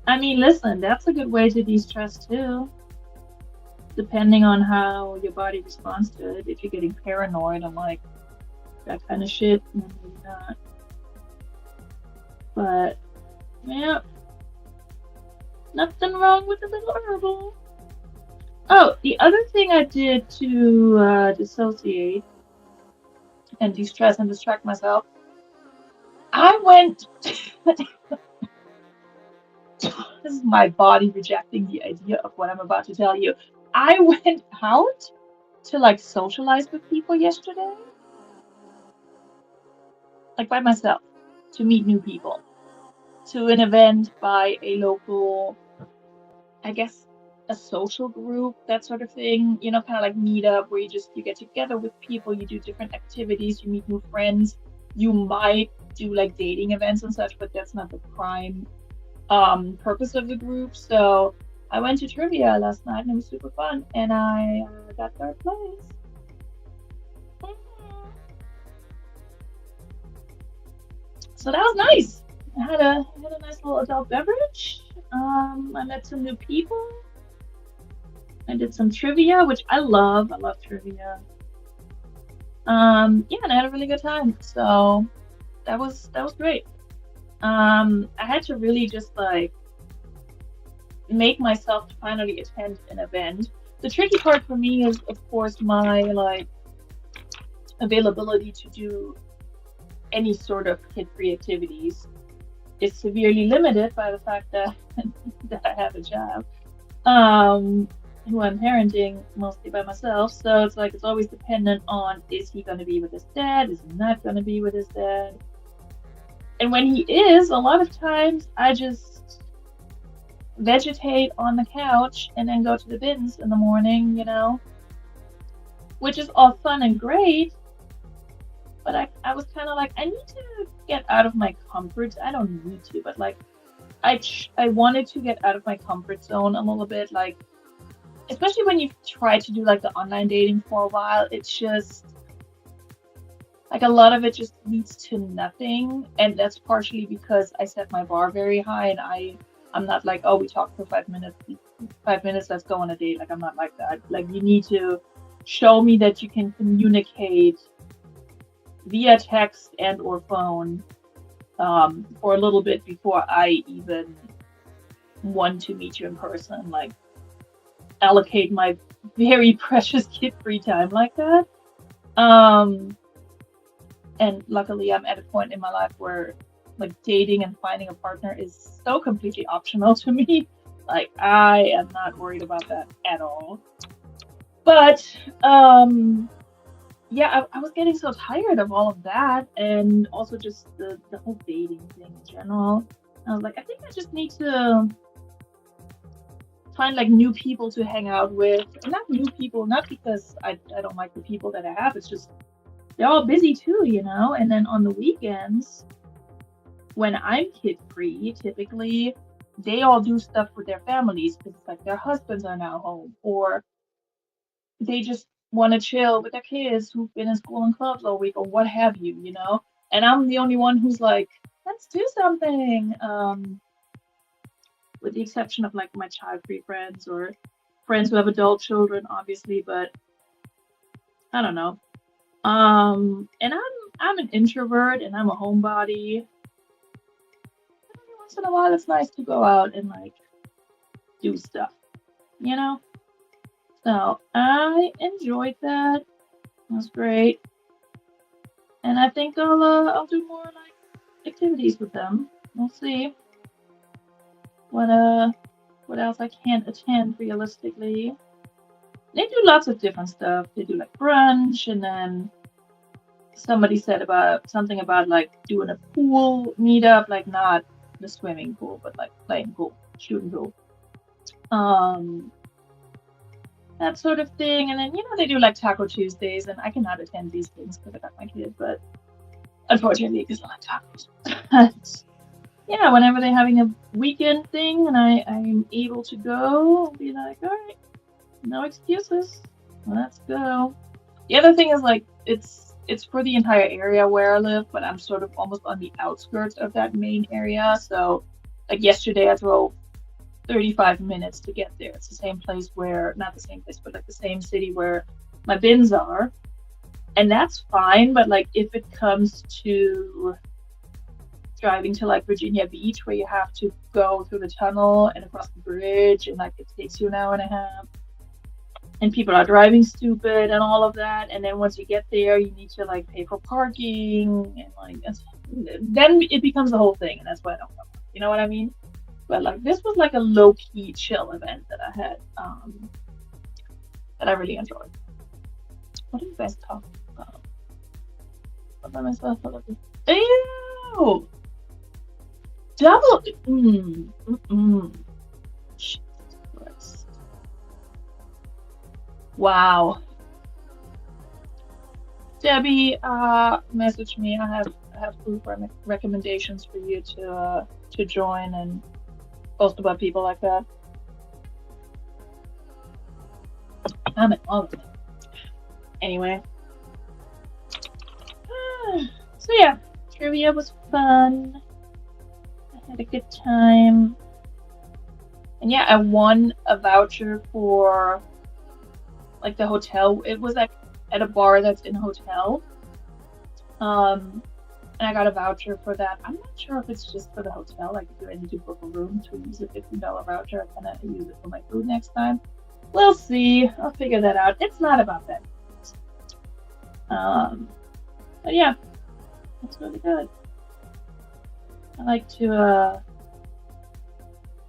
A: I mean, listen, that's a good way to de-stress too. Depending on how your body responds to it. If you're getting paranoid and like that kind of shit, maybe not. But yeah, nothing wrong with a little herbal. Oh, the other thing I did to dissociate and de-stress and distract myself, I went. This is my body rejecting the idea of what I'm about to tell you. I went out to like socialize with people yesterday, like by myself, to meet new people, to an event by a local, I guess, a social group, that sort of thing, you know, kind of like meetup where you get together with people, you do different activities, you meet new friends, you might do like dating events and such, but that's not the prime purpose of the group. So I went to trivia last night and it was super fun, and I got third place. So that was nice. I had a nice little adult beverage. I met some new people. I did some trivia, which I love. I love trivia. Yeah, and I had a really good time. So that was great. I had to really just like make myself to finally attend an event. The tricky part for me is, of course, my like availability to do any sort of kid-free activities is severely limited by the fact that that I have a job, um, who I'm parenting mostly by myself. So it's like it's always dependent on, is he going to be with his dad? Is he not going to be with his dad? And when he is, a lot of times I just vegetate on the couch and then go to the bins in the morning, which is all fun and great. But I was kind of like, I need to get out of my comfort. I don't need to, but like, I wanted to get out of my comfort zone a little bit. Like, especially when you try to do like the online dating for a while, it's just like a lot of it just leads to nothing. And that's partially because I set my bar very high, and I'm not like, oh, we talked for 5 minutes, 5 minutes, let's go on a date. Like, I'm not like that. Like, you need to show me that you can communicate via text and or phone, for a little bit before I even want to meet you in person. Like, allocate my very precious kid free time like that. Um, and luckily, I'm at a point in my life where like dating and finding a partner is so completely optional to me. Like, I am not worried about that at all. But yeah, I was getting so tired of all of that, and also just the whole dating thing in general. I was like, I think I just need to find like new people to hang out with. And not new people, not because I don't like the people that I have. It's just they're all busy too, And then on the weekends, when I'm kid free, typically they all do stuff with their families because it's like their husbands are now home, or they just want to chill with their kids who've been in school and clubs all week, or what have you. And I'm the only one who's like, let's do something. With the exception of like my child free friends or friends who have adult children, obviously, but I don't know. And I'm an introvert and I'm a homebody. Every once in a while, it's nice to go out and like do stuff, you know. So I enjoyed that. It was great, and I think I'll do more like activities with them. We'll see what what else I can attend realistically. They do lots of different stuff. They do like brunch, and then somebody said about something about like doing a pool meetup, like not the swimming pool, but like playing pool, shooting pool. Um, that sort of thing. And then, they do like Taco Tuesdays, and I cannot attend these things because I got my kid, but unfortunately, because I like tacos. But yeah, whenever they're having a weekend thing and I'm able to go, I'll be like, all right, no excuses. Let's go. The other thing is like it's for the entire area where I live, but I'm sort of almost on the outskirts of that main area. So like yesterday I drove 35 minutes to get there. It's the same place where, not the same place, but like the same city where my bins are. And that's fine, but like if it comes to driving to like Virginia Beach where you have to go through the tunnel and across the bridge and like it takes you an hour and a half, and people are driving stupid and all of that, and then once you get there you need to like pay for parking, and like then it becomes the whole thing, and that's why I don't go. You know what I mean? But like this was like a low-key chill event that I had, that I really enjoyed. What do you guys talk about? What by myself? Ew! Double. Jesus Christ. Wow. Debbie, message me. I have food recommendations for you to join and post about people like that. I'm in all of them. Anyway. So yeah, trivia was fun. I had a good time. And yeah, I won a voucher for like the hotel. It was like at a bar that's in a hotel. Um, and I got a voucher for that. I'm not sure if it's just for the hotel. Like, do I need to book a room to use a $15 voucher? Can I use it for my food next time? We'll see. I'll figure that out. It's not about that. Um, but yeah, that's really good. I like to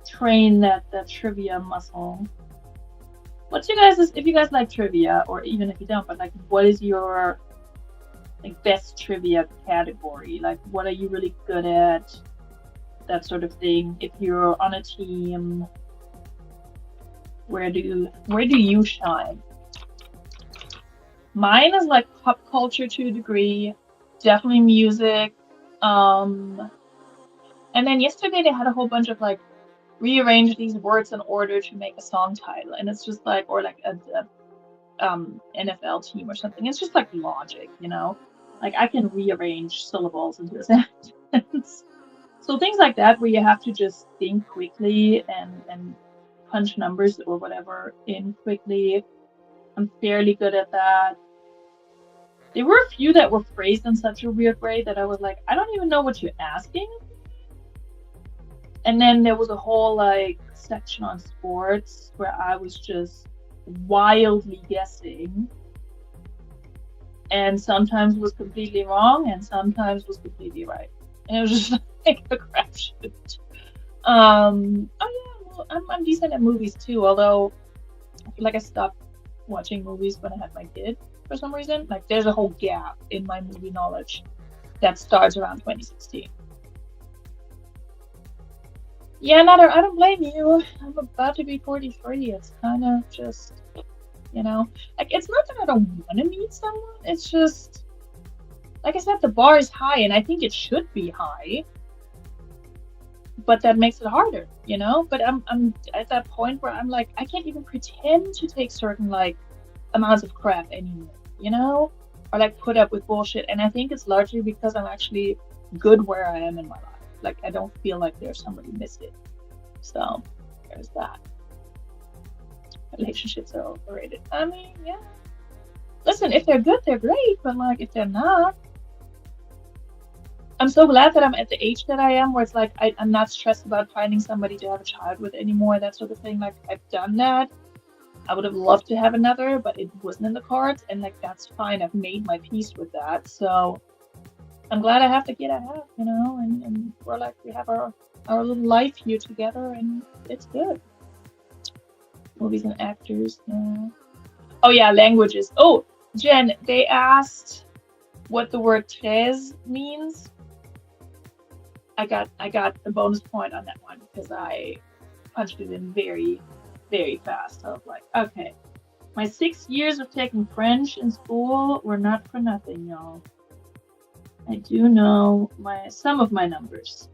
A: train that trivia muscle. What's your guys' if you guys like trivia, or even if you don't, but like, what is your like best trivia category? Like, what are you really good at? That sort of thing. If you're on a team, where do you shine? Mine is like pop culture to a degree, definitely music. Um, and then yesterday they had a whole bunch of like rearrange these words in order to make a song title, and it's just like or like a NFL team or something. It's just like logic, you know. Like I can rearrange syllables into a sentence. So things like that where you have to just think quickly and punch numbers or whatever in quickly. I'm fairly good at that. There were a few that were phrased in such a weird way that I was like, I don't even know what you're asking. And then there was a whole like section on sports where I was just wildly guessing and sometimes was completely wrong and sometimes was completely right. And it was just like a crapshoot. Oh yeah, well, I'm decent at movies too, although I feel like I stopped watching movies when I had my kid for some reason. Like there's a whole gap in my movie knowledge that starts around 2016. Yeah, no, I don't blame you. I'm about to be 43. It's kind of just, like it's not that I don't want to meet someone. It's just, like I said, the bar is high, and I think it should be high, but that makes it harder, you know. But I'm at that point where I'm like, I can't even pretend to take certain like amounts of crap anymore, you know, or like put up with bullshit. And I think it's largely because I'm actually good where I am in my life. Like I don't feel like there's somebody missing. So there's that. Relationships are overrated. I mean, yeah. Listen, if they're good, they're great. But like, if they're not, I'm so glad that I'm at the age that I am, where it's like I'm not stressed about finding somebody to have a child with anymore. That sort of thing. Like I've done that. I would have loved to have another, but it wasn't in the cards, and like that's fine. I've made my peace with that. So I'm glad I have the kid I have, you know, and we're like we have our little life here together, and it's good. Movies and actors, yeah. Oh yeah, languages. Oh, Jen, they asked what the word tres means. I got a bonus point on that one because I punched it in very, very fast. I was like, okay, my 6 years of taking French in school were not for nothing, y'all. I do know some of my numbers.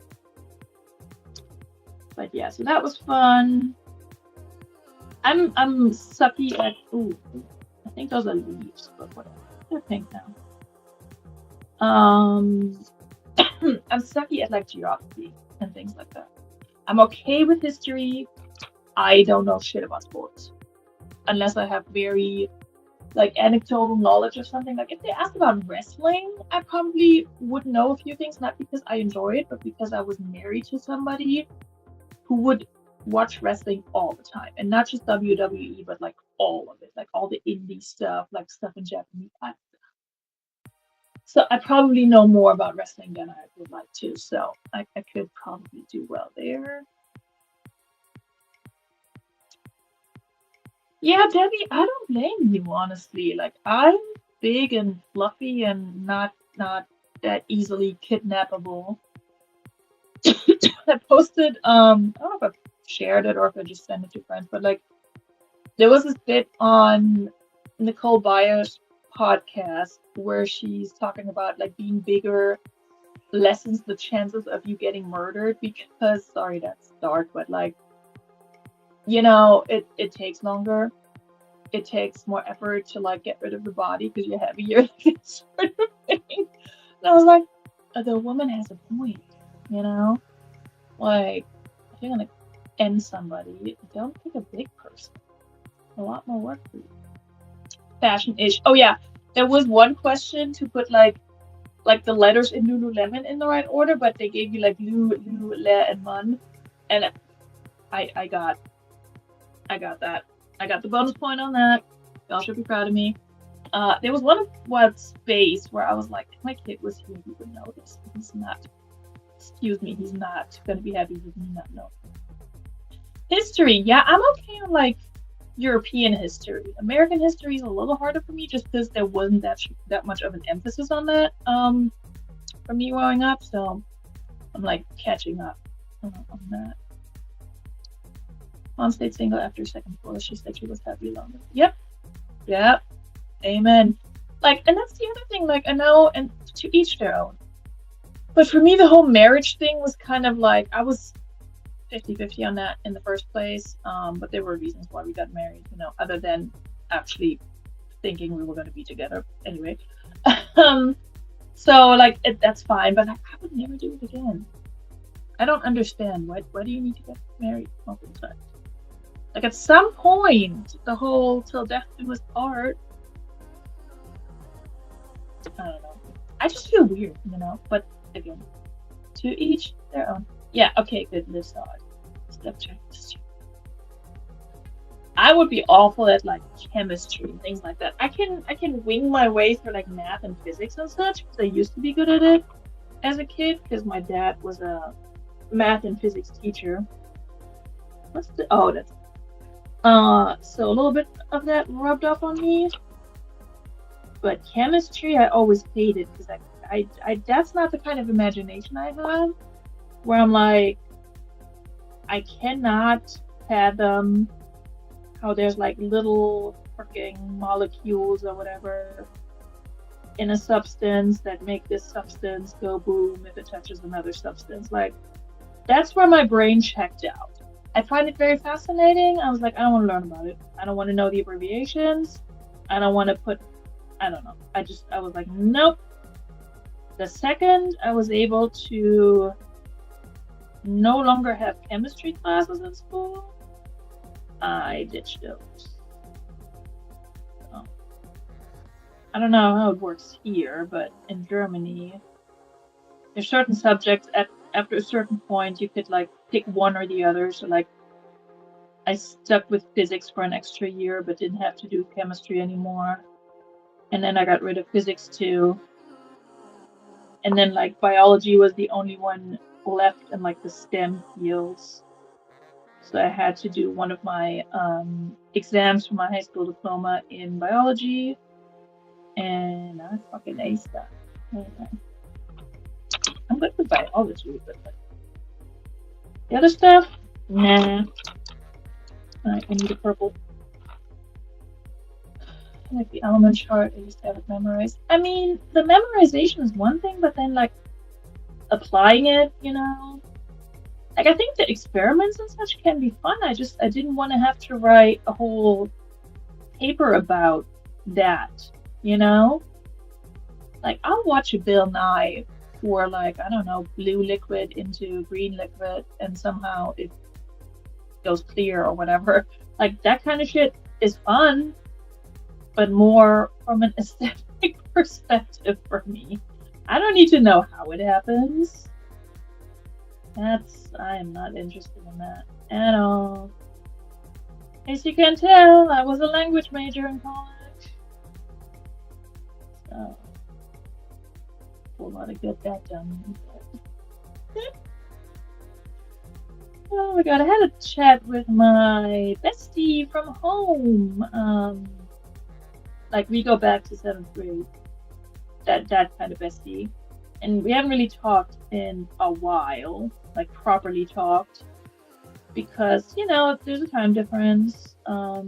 A: But yeah, so that was fun. I'm sucky at I think those are leaves, but whatever. They're pink now. I'm sucky at like geography and things like that. I'm okay with history. I don't know shit about sports unless I have very like anecdotal knowledge of something. Like if they asked about wrestling, I probably would know a few things, not because I enjoy it, but because I was married to somebody who would watch wrestling all the time, and not just WWE, but like all of it, like all the indie stuff, like stuff in Japanese. So I probably know more about wrestling than I would like to. So I could probably do well there. Yeah, Debbie, I don't blame you, honestly. Like I'm big and fluffy and not that easily kidnappable. I posted I don't know if I shared it or if I just sent it to friends, but like there was this bit on Nicole Byers' podcast where she's talking about like being bigger lessens the chances of you getting murdered because sorry that's dark, but like it takes longer. It takes more effort to like get rid of the body because you're heavier, sort of thing. And I was like, the woman has a point, you know? Like, if you're gonna end somebody, don't pick a big person. A lot more work for you. Fashion ish. Oh yeah, There was one question to put like the letters in Lululemon in the right order, but they gave you like Lu, Le, and Mun, and I got that. I got the bonus point on that. Y'all should be proud of me. There was one space where I was like, if my kid was here, he would know this. He's not. Excuse me, he's not gonna be happy with me not knowing. History, yeah, I'm okay on like European history. American history is a little harder for me just because there wasn't that much of an emphasis on that for me growing up. So I'm like catching up on that. Mom stayed single after second divorce. She said she was happy longer. Yep. Yep. Amen. Like, and that's the other thing. Like, I know, and to each their own. But for me, the whole marriage thing was kind of like I was 50-50 on that in the first place. But there were reasons why we got married, other than actually thinking we were going to be together anyway. So like that's fine, but I would never do it again. I don't understand why do you need to get married multiple times? Like at some point, the whole till death do us part. I don't know. I just feel weird, But again, to each their own. Yeah. Okay. Good. Live side. Step check. I would be awful at like chemistry and things like that. I can wing my way through like math and physics and such because I used to be good at it as a kid because my dad was a math and physics teacher. That's so a little bit of that rubbed off on me. But chemistry I always hated because I that's not the kind of imagination I have where I'm like I cannot fathom how there's like little freaking molecules or whatever in a substance that make this substance go boom if it touches another substance. Like that's where my brain checked out. I find it very fascinating. I was like, I don't want to learn about it. I don't want to know the abbreviations. I don't want to I don't know. I was like, nope. The second I was able to no longer have chemistry classes in school, I ditched those. So, I don't know how it works here, but in Germany, there's certain subjects after a certain point you could like pick one or the other. So like I stuck with physics for an extra year but didn't have to do chemistry anymore. And then I got rid of physics too. And then like biology was the only one left in like the STEM fields. So I had to do one of my exams for my high school diploma in biology. And I fucking aced that. Okay. I'm good with biology, but like the other stuff, nah. Alright, I need a purple. Like the element chart, I used to have it memorized. I mean, the memorization is one thing, but then like applying it, Like I think the experiments and such can be fun. I didn't want to have to write a whole paper about that, Like I'll watch a Bill Nye pour like, I don't know, blue liquid into green liquid and somehow it goes clear or whatever. Like that kind of shit is fun, but more from an aesthetic perspective for me. I don't need to know how it happens. I am not interested in that at all. As you can tell, I was a language major in college. So, a whole lot of get that done. Oh my god, I had a chat with my bestie from home. Like we go back to 7th grade. That kind of bestie. And we haven't really talked in a while, like properly talked. Because, there's a time difference.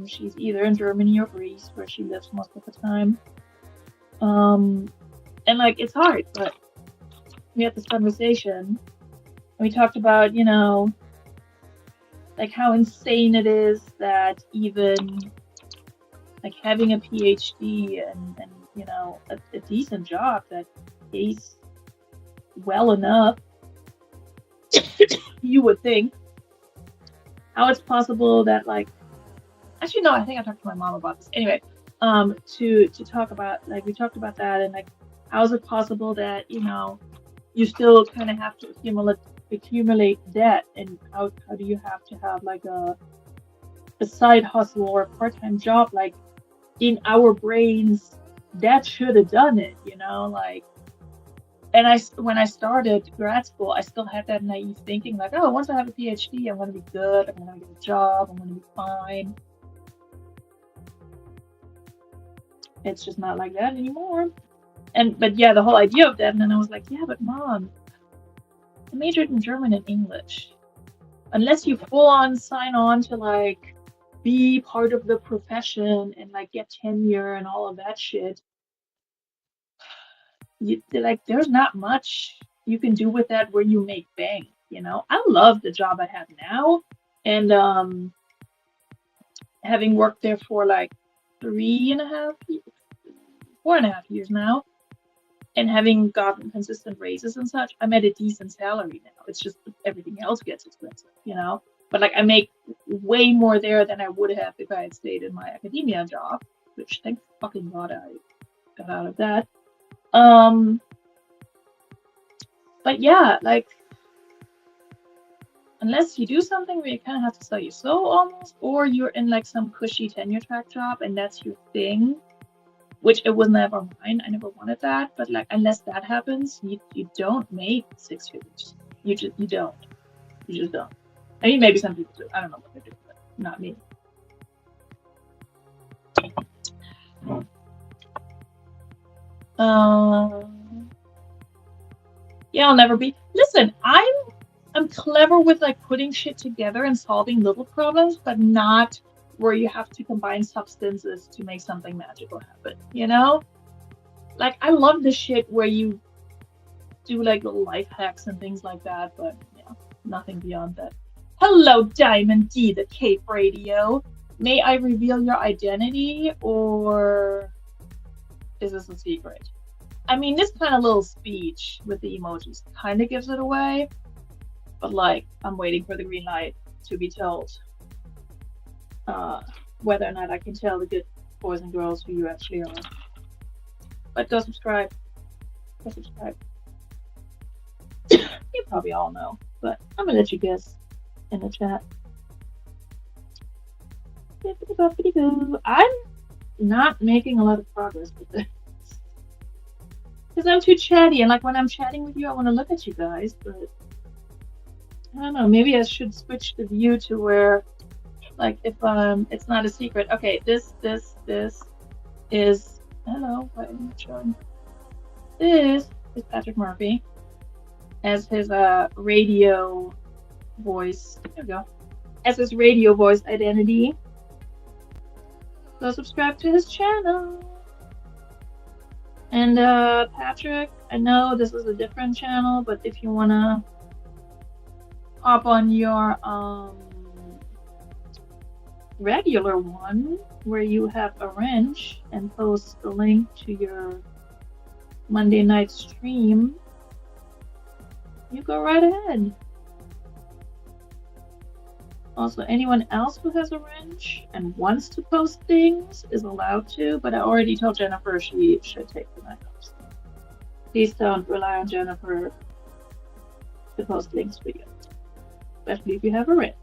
A: She's either in Germany or Greece, where she lives most of the time. And like it's hard, but we had this conversation. And we talked about, like how insane it is that even like having a PhD and a decent job that pays well enough, you would think, how it's possible that like, actually no, I think I talked to my mom about this. Anyway, to talk about, like, we talked about that, and like how is it possible that you still kind of have to accumulate debt, and how do you have to have like a side hustle or a part-time job? Like, in our brains, that should have done it, like. And when I started grad school, I still had that naive thinking, like, oh, once I have a PhD, I'm going to be good, I'm going to get a job, I'm going to be fine. It's just not like that anymore. But yeah, the whole idea of that, and then I was like, yeah, but mom, I majored in German and English. Unless you full on sign on to like be part of the profession and like get tenure and all of that shit, there's not much you can do with that where you make bank. I love the job I have now, and having worked there for like 4.5 years now, and having gotten consistent raises and such, I'm at a decent salary now. It's just everything else gets expensive, But like I make way more there than I would have if I had stayed in my academia job, which thank fucking God I got out of that. But yeah, like, unless you do something where you kind of have to sell your soul almost, or you're in like some cushy tenure track job and that's your thing, which it was never mine. I never wanted that. But like, unless that happens, you don't make six figures. You don't. You just don't. I mean, maybe some people do. I don't know what they do, but not me. Yeah, I'll never be. Listen, I'm clever with like putting shit together and solving little problems, but not where you have to combine substances to make something magical happen, Like, I love the shit where you do like little life hacks and things like that, but yeah, nothing beyond that. Hello, Diamond D, the Cape Radio. May I reveal your identity, or is this a secret? I mean, this kind of little speech with the emojis kind of gives it away, but like, I'm waiting for the green light to be told whether or not I can tell the good boys and girls who you actually are. But go subscribe. Go subscribe. You probably all know, but I'm gonna let you guess in the chat. I'm not making a lot of progress with this. Because I'm too chatty, and like when I'm chatting with you, I want to look at you guys, but I don't know, maybe I should switch the view to where, like, if it's not a secret. Okay, this is, hello, why am I showing? This is Patrick Murphy as his radio voice. There we go. As his radio voice identity. So subscribe to his channel. And Patrick, I know this is a different channel, but if you wanna hop on your regular one where you have a wrench and post the link to your Monday night stream, you go right ahead. Also, anyone else who has a wrench and wants to post things is allowed to, but I already told Jennifer she should take the night off. Please don't rely on Jennifer to post links for you, especially if you have a wrench.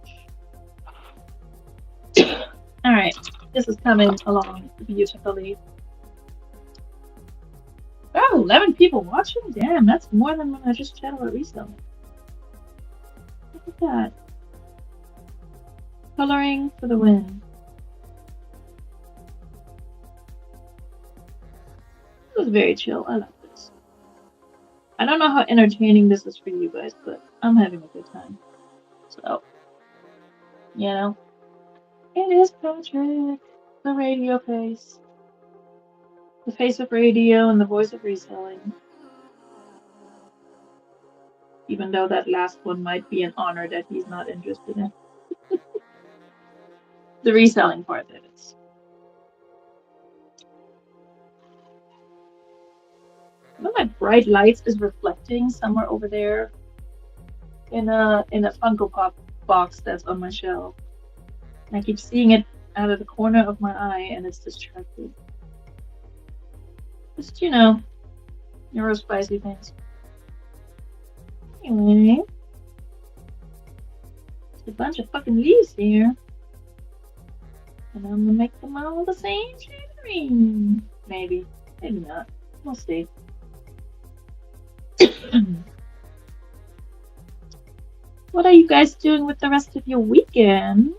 A: Alright, this is coming along beautifully. Oh, 11 people watching? Damn, that's more than when I just chatted about reselling. Look at that. Coloring for the win. It was very chill. I like this. I don't know how entertaining this is for you guys, but I'm having a good time. So, it is Patrick, the radio face. The face of radio and the voice of reselling. Even though that last one might be an honor that he's not interested in. The reselling part, that is. One of my bright lights is reflecting somewhere over there in a Funko Pop box that's on my shelf. And I keep seeing it out of the corner of my eye, and it's distracting. Just, you know, neuro spicy things. Anyway, there's a bunch of fucking leaves here. And I'm gonna make them all the same shade of green. Maybe. Maybe not. We'll see. What are you guys doing with the rest of your weekend?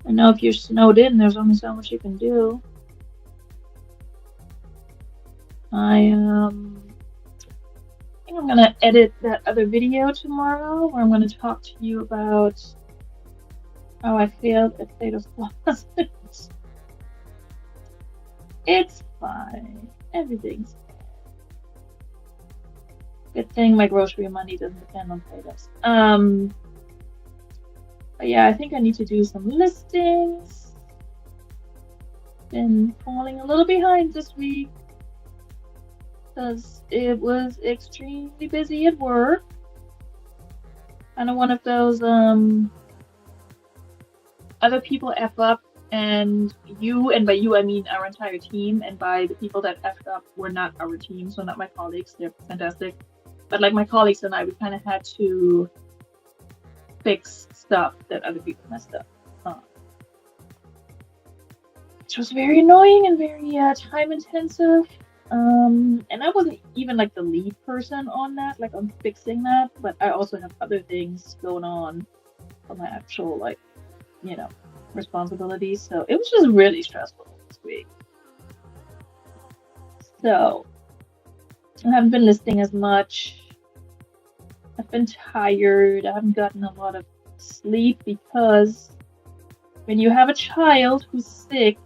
A: I know if you're snowed in, there's only so much you can do. I think I'm gonna edit that other video tomorrow where I'm gonna talk to you about how I failed at Play-Doh closets. It's fine. Everything's fine. Good thing my grocery money doesn't depend on Play-Dohs. But yeah, I think I need to do some listings. Been falling a little behind this week because it was extremely busy at work. Kind of one of those other people F up and you, and by you I mean our entire team, and by the people that F'd up were not our team, so not my colleagues, they're fantastic. But like my colleagues and I, we kind of had to fix stuff that other people messed up. Which was very annoying and very time intensive. And I wasn't even like the lead person on that, like on fixing that, but I also have other things going on my actual, like, you know, responsibilities. So it was just really stressful this week. So I haven't been listing as much. I've been tired. I haven't gotten a lot of sleep because when you have a child who's sick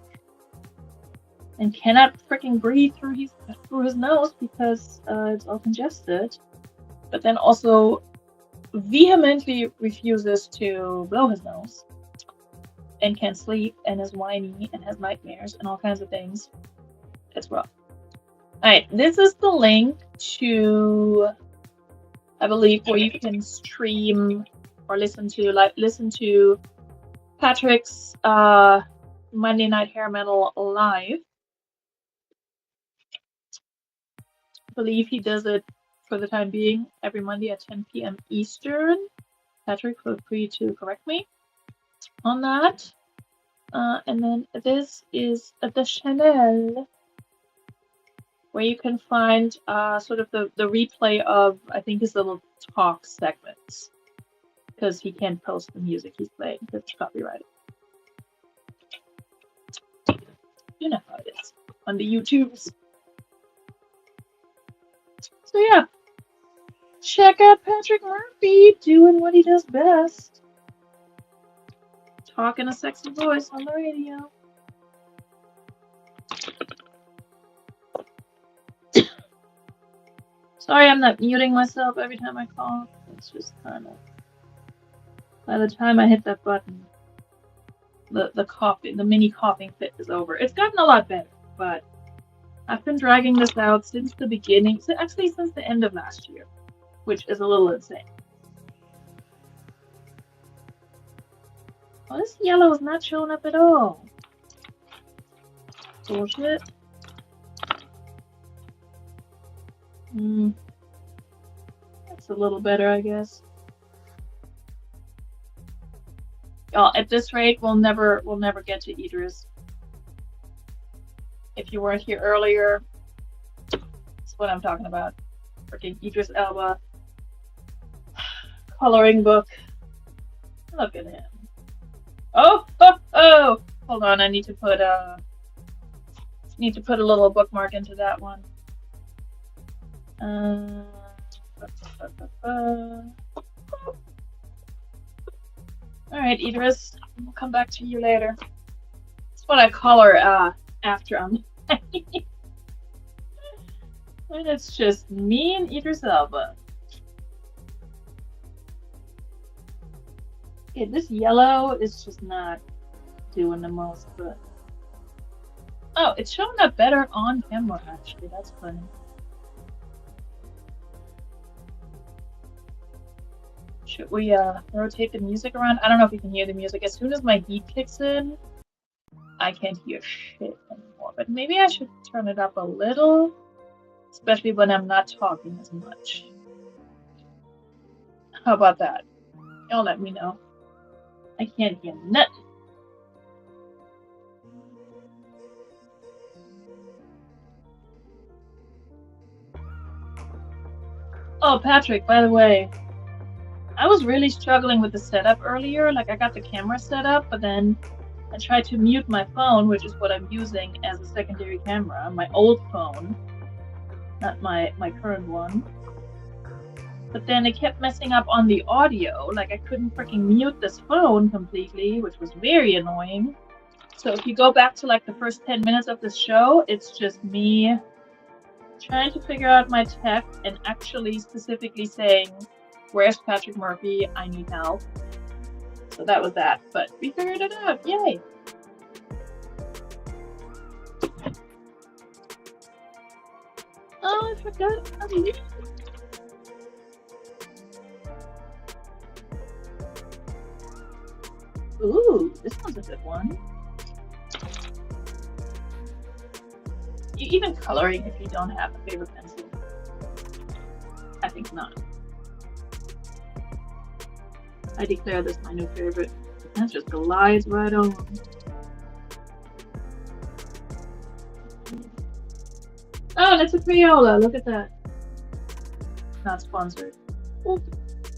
A: and cannot freaking breathe through his nose because it's all congested, but then also vehemently refuses to blow his nose and can't sleep and is whiny and has nightmares and all kinds of things, it's rough. Alright, this is the link to, I believe, where you can stream or listen to Patrick's Monday Night Hair Metal live. I believe he does it for the time being every Monday at 10 p.m. Eastern. Patrick, feel free to correct me on that. And then this is the Chanel, where you can find sort of the replay of, I think, his little talk segments, because he can't post the music he's playing because it's copyrighted. You know how it is on the YouTubes. So yeah, check out Patrick Murphy doing what he does best. Talking a sexy voice on the radio. Sorry I'm not muting myself every time I cough. It's just kind of, by the time I hit that button, the coughing, the mini coughing fit is over. It's gotten a lot better, but I've been dragging this out since the beginning, actually since the end of last year, which is a little insane. Oh, this yellow is not showing up at all. Bullshit. That's a little better, I guess. Y'all, at this rate, we'll never get to Idris. If you weren't here earlier, that's what I'm talking about. Freaking Idris Elba. Coloring book. Look at him. Oh! Hold on, I need to put a little bookmark into that one. Alright, Idris, we'll come back to you later. That's what I call her after I'm when it's just me and Idris Elba. Okay, this yellow is just not doing the most, but oh, it's showing up better on camera actually. That's funny. Should we rotate the music around? I don't know if you can hear the music. As soon as my heat kicks in, I can't hear shit anymore. But maybe I should turn it up a little, especially when I'm not talking as much. How about that? Y'all let me know. I can't hear nothing. Oh, Patrick, by the way, I was really struggling with the setup earlier. Like, I got the camera set up, but then I tried to mute my phone, which is what I'm using as a secondary camera, my old phone, not my current one. But then it kept messing up on the audio. Like, I couldn't freaking mute this phone completely, which was very annoying. So if you go back to like the first 10 minutes of this show, it's just me trying to figure out my tech and actually specifically saying, where's Patrick Murphy? I need help. So that was that. But we figured it out. Yay! Oh, I forgot. Ooh, this one's a good one. Even coloring if you don't have a favorite pencil. I think not. I declare this my new favorite. That just glides right on. Oh, that's a Crayola. Look at that. Not sponsored. Ooh.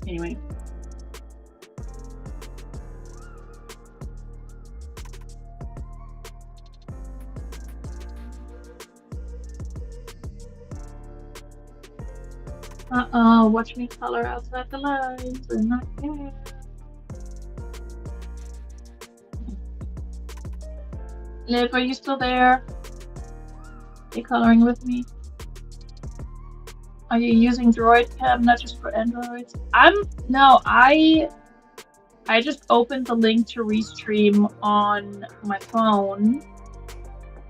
A: Anyway. Uh-oh, watch me color outside the lines and not care. Liv, are you still there? Are you coloring with me? Are you using Droid Cam, not just for Androids? No, I just opened the link to Restream on my phone,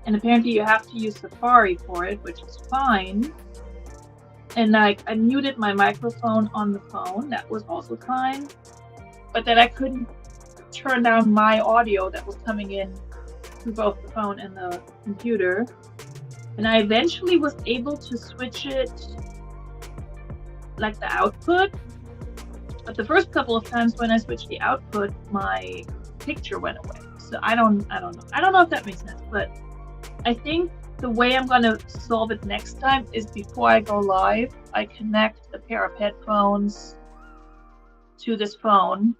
A: and apparently you have to use Safari for it, which is fine. And I muted my microphone on the phone, that was also fine. But then I couldn't turn down my audio that was coming in through both the phone and the computer. And I eventually was able to switch it, like the output. But the first couple of times when I switched the output, my picture went away. So I don't know. I don't know if that makes sense, but I think the way I'm gonna solve it next time is before I go live, I connect a pair of headphones to this phone.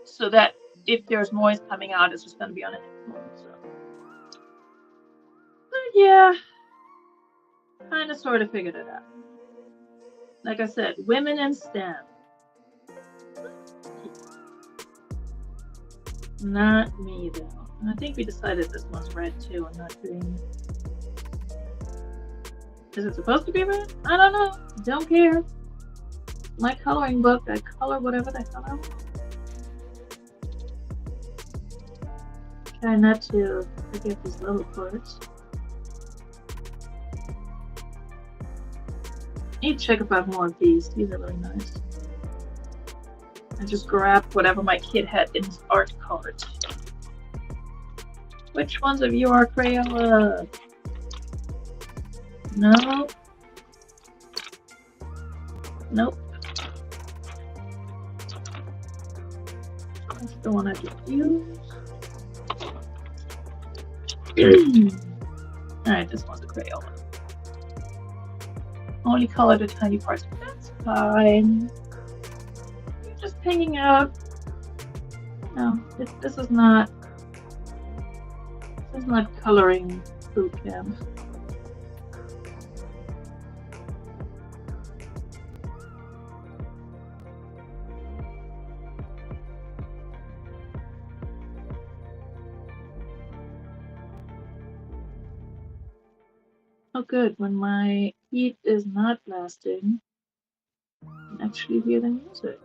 A: So that if there's noise coming out, it's just gonna be on a headphone. So. But yeah, kind of sort of figured it out. Like I said, women in STEM. Not me though. And I think we decided this one's red too and not green. Is it supposed to be red? I don't know. Don't care. My coloring book, I color whatever the hell I want. Try not to forget these little parts. Need to check if I have more of these. These are really nice. I just grabbed whatever my kid had in his art cart. Which ones of you are Crayola? No. Nope. That's the one I just used. Alright, this one's a Crayola. Only colored the tiny parts. That's fine. You're just hanging out. No, this is not. This is not coloring boot camp. Oh good, when my heat is not blasting, I can actually hear the music.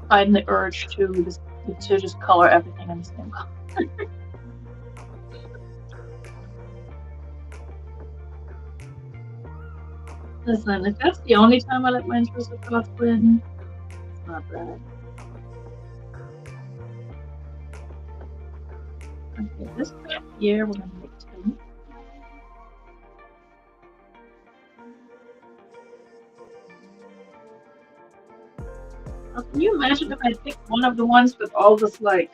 A: find the urge to just color everything in the same color. Listen, if that's the only time I let my intrusive thoughts win, it's not bad. Okay, this cup here we're gonna make two. Now, can you imagine if I picked one of the ones with all this like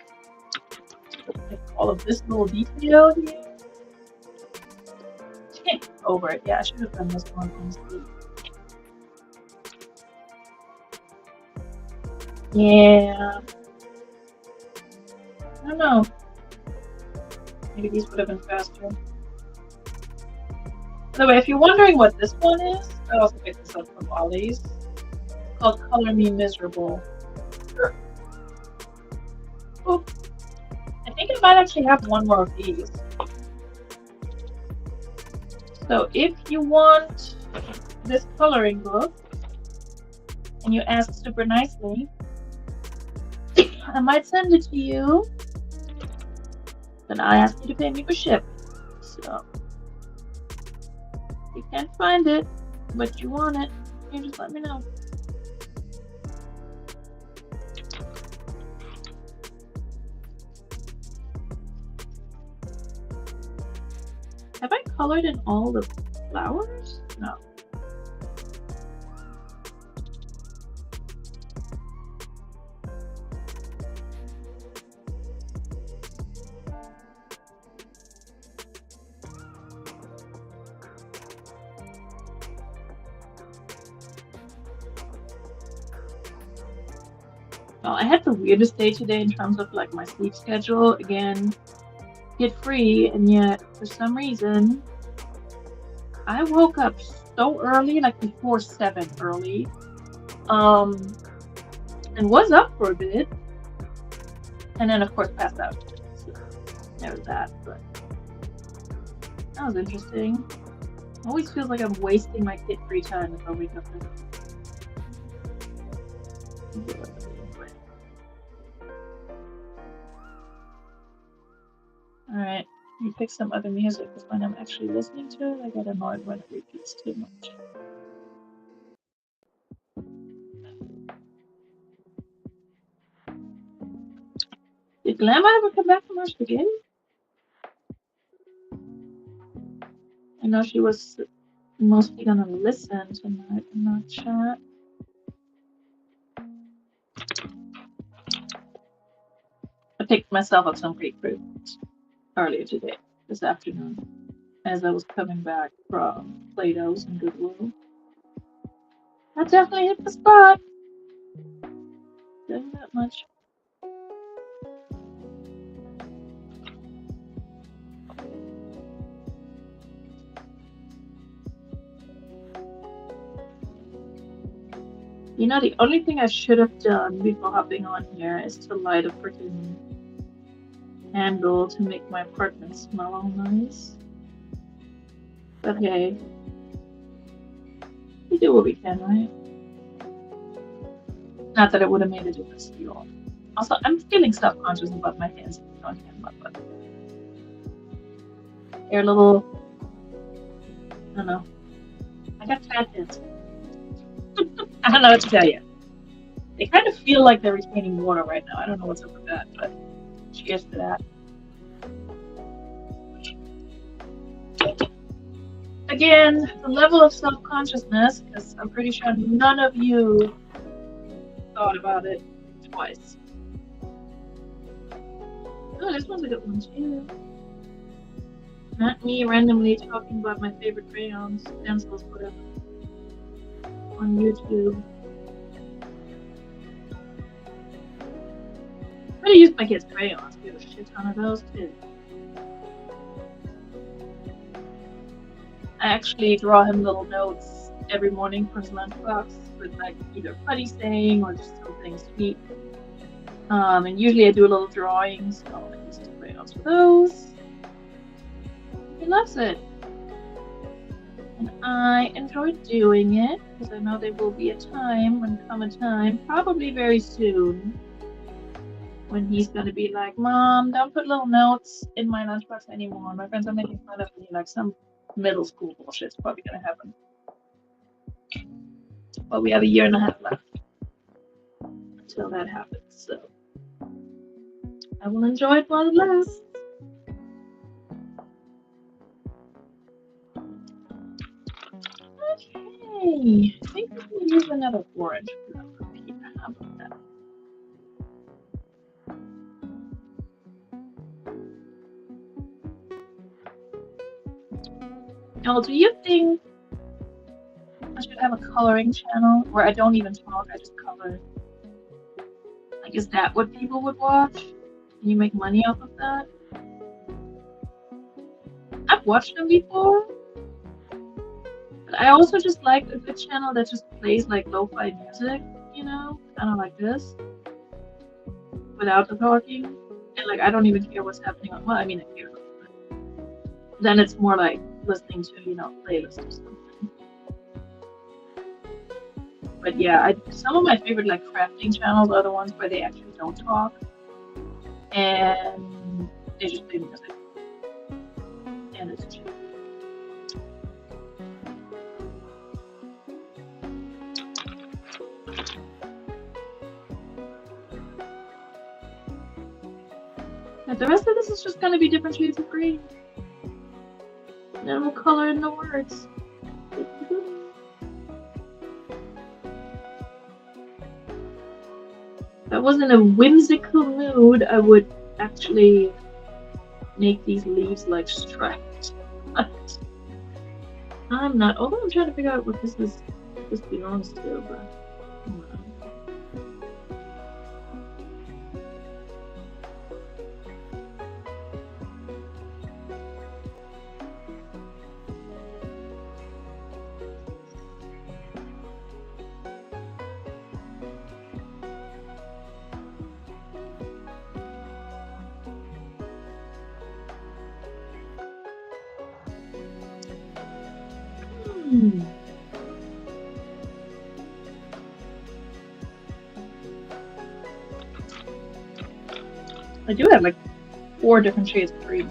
A: all of this little detail here? Over it. Yeah, I should have done this one honestly. Yeah. I don't know. Maybe these would have been faster. By the way, if you're wondering what this one is, I also picked this up from Ollie's. It's called Color Me Miserable. Oh, I think I might actually have one more of these. So if you want this coloring book and you ask super nicely, I might send it to you. Then I ask you to pay me for shipping. So if you can't find it, but you want it, you just let me know. Have I colored in all the flowers? No. Well, I had the weirdest day today in terms of like my sleep schedule. Again, get free, and yet for some reason I woke up so early, like before 7 early, and was up for a bit, and then of course passed out. So there's that, but that was interesting. It always feels like I'm wasting my kid free time if I wake up early. Alright, you pick some other music because when I'm actually listening to it, I get annoyed when it repeats too much. Did Glamma ever come back from her spaghetti? I know she was mostly gonna listen tonight and not chat. I picked myself up some grapefruit earlier today, this afternoon, as I was coming back from Plato's and Goodwill. I definitely hit the spot. Doing that much. You know, the only thing I should have done before hopping on here is to light a freaking candle to make my apartment smell all nice. But hey, we do what we can, right? Not that it would have made a difference to you all. Also, I'm feeling self-conscious about my hands on camera, but they're a little, I don't know. I got fat hands. I don't know what to tell you. They kind of feel like they're retaining water right now. I don't know what's up with that, but cheers to that. Again, the level of self-consciousness, because I'm pretty sure none of you thought about it twice. Oh, this one's a good one too. Not me randomly talking about my favorite crayons, pencils, whatever, on YouTube. I'm gonna use my kids' crayons. We have a shit ton of those too. I actually draw him little notes every morning for his lunchbox with like either funny saying or just something sweet. And usually I do a little drawing, so I use his crayons for those. He loves it. And I enjoy doing it because I know there will be a time probably very soon, when he's gonna be like, "Mom, don't put little notes in my lunchbox anymore. My friends are making fun of me." Like some middle school bullshit's probably gonna happen. But we have a year and a half left until that happens, so I will enjoy it while it lasts. Okay, I think I'm gonna use another orange color here. How about that? Now, do you think I should have a coloring channel where I don't even talk, I just color? Like, is that what people would watch? Can you make money off of that? I've watched them before, but I also just like a good channel that just plays like lo-fi music, kind of like this, without the talking. And like, I don't even care what's happening on. Well, I mean, I care. But then it's more like listening to, playlists or something. But yeah, some of my favorite like crafting channels are the ones where they actually don't talk and they just play music. And it's chill. But the rest of this is just gonna be different shades of green. And then we'll color in the words. If I was in a whimsical mood, I would actually make these leaves like striped. I'm not. Although I'm trying to figure out what this belongs to, but. I do have like 4 different shades of green.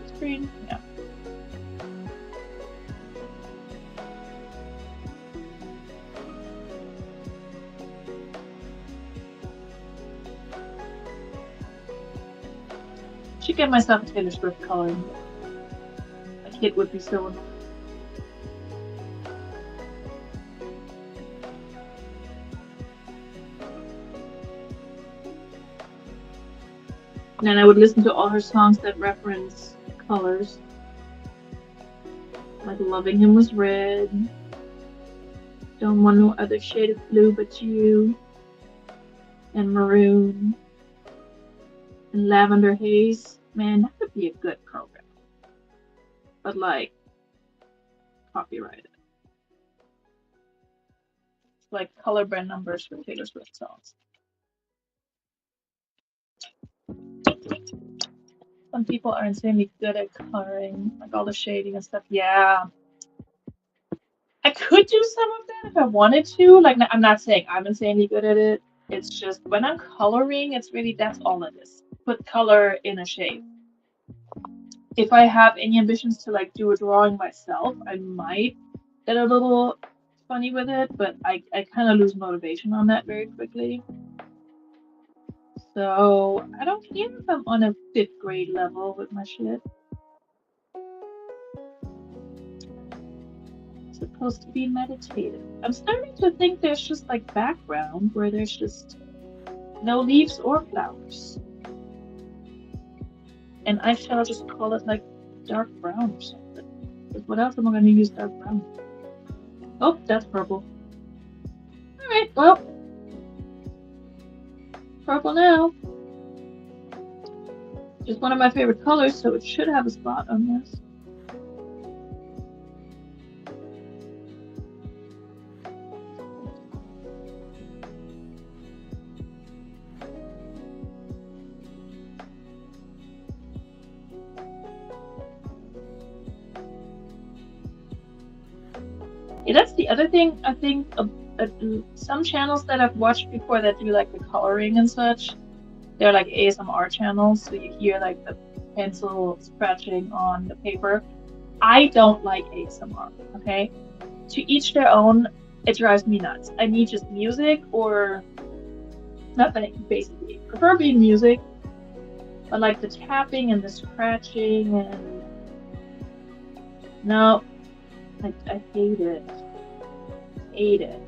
A: It's green, yeah. Should get myself a Taylor Swift coloring book. A kid would be so annoyed. And then I would listen to all her songs that reference colors. Like Loving Him Was Red. Don't Want No Other Shade of Blue But You. And Maroon. And Lavender Haze. Man, that could be a good program. But like, copyrighted. It's like color brand numbers for Taylor Swift songs. Some people are insanely good at coloring, like all the shading and stuff. Yeah. I could do some of that if I wanted to. Like, I'm not saying I'm insanely good at it. It's just when I'm coloring, it's really, that's all it is. Put color in a shape. If I have any ambitions to like do a drawing myself, I might get a little funny with it, but I kind of lose motivation on that very quickly. So I don't care if I'm on a 5th grade level with my shit. It's supposed to be meditative. I'm starting to think there's just like background where there's just no leaves or flowers. And I shall just call it like dark brown or something. Because what else am I going to use dark brown? Oh, that's purple. Alright, well. Purple now. Just one of my favorite colors, so it should have a spot on this. Yeah, that's the other thing. I think some channels that I've watched before that do like the coloring and such, they're like ASMR channels, so you hear like the pencil scratching on the paper. I don't like ASMR, okay? To each their own, it drives me nuts. I need just music or nothing, basically. Preferably music, but like the tapping and the scratching and no, I hate it. Hate it.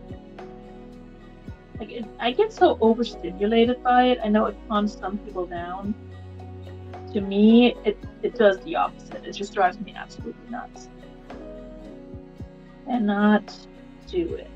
A: Like I get so overstimulated by it. I know it calms some people down. To me, it does the opposite. It just drives me absolutely nuts. Cannot do it.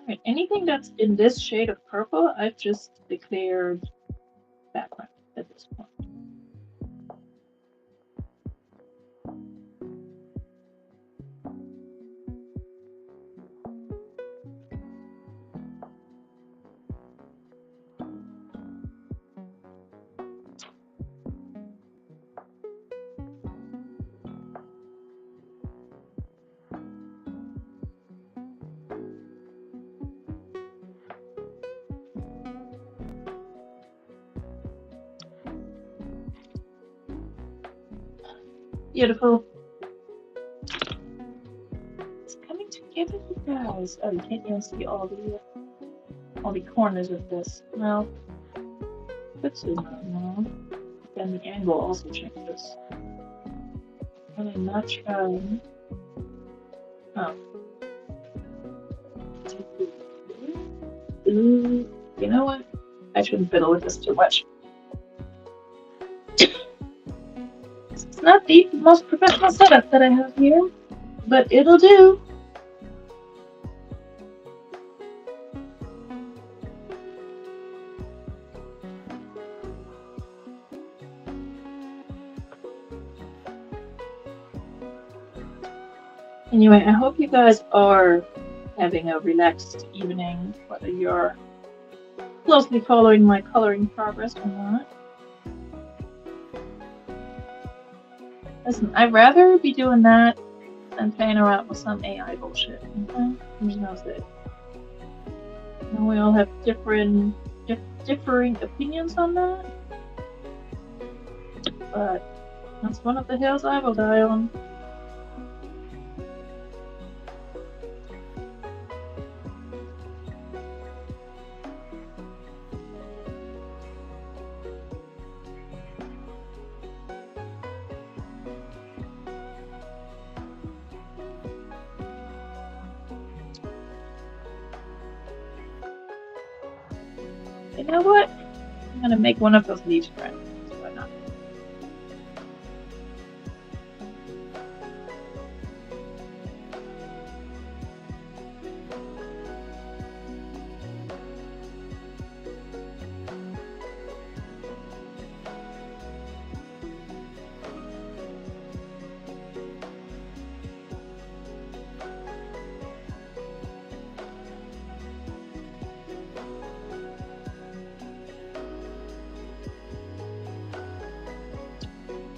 A: Alright, anything that's in this shade of purple, I've just declared background at this point. Beautiful. It's coming together, you guys. Oh, you can't even see all the corners of this. Well, this is not now. Then the angle also changes. And I'm not trying. Oh. Ooh, you know what? I shouldn't fiddle with this too much. It's not the most professional setup that I have here, but it'll do. Anyway, I hope you guys are having a relaxed evening, whether you're closely following my coloring progress or not. Listen, I'd rather be doing that than playing around with some AI bullshit. Okay? You know it. And we all have differing opinions on that, but that's one of the hills I will die on. You know what? I'm gonna make one of those leaves friends. Why not?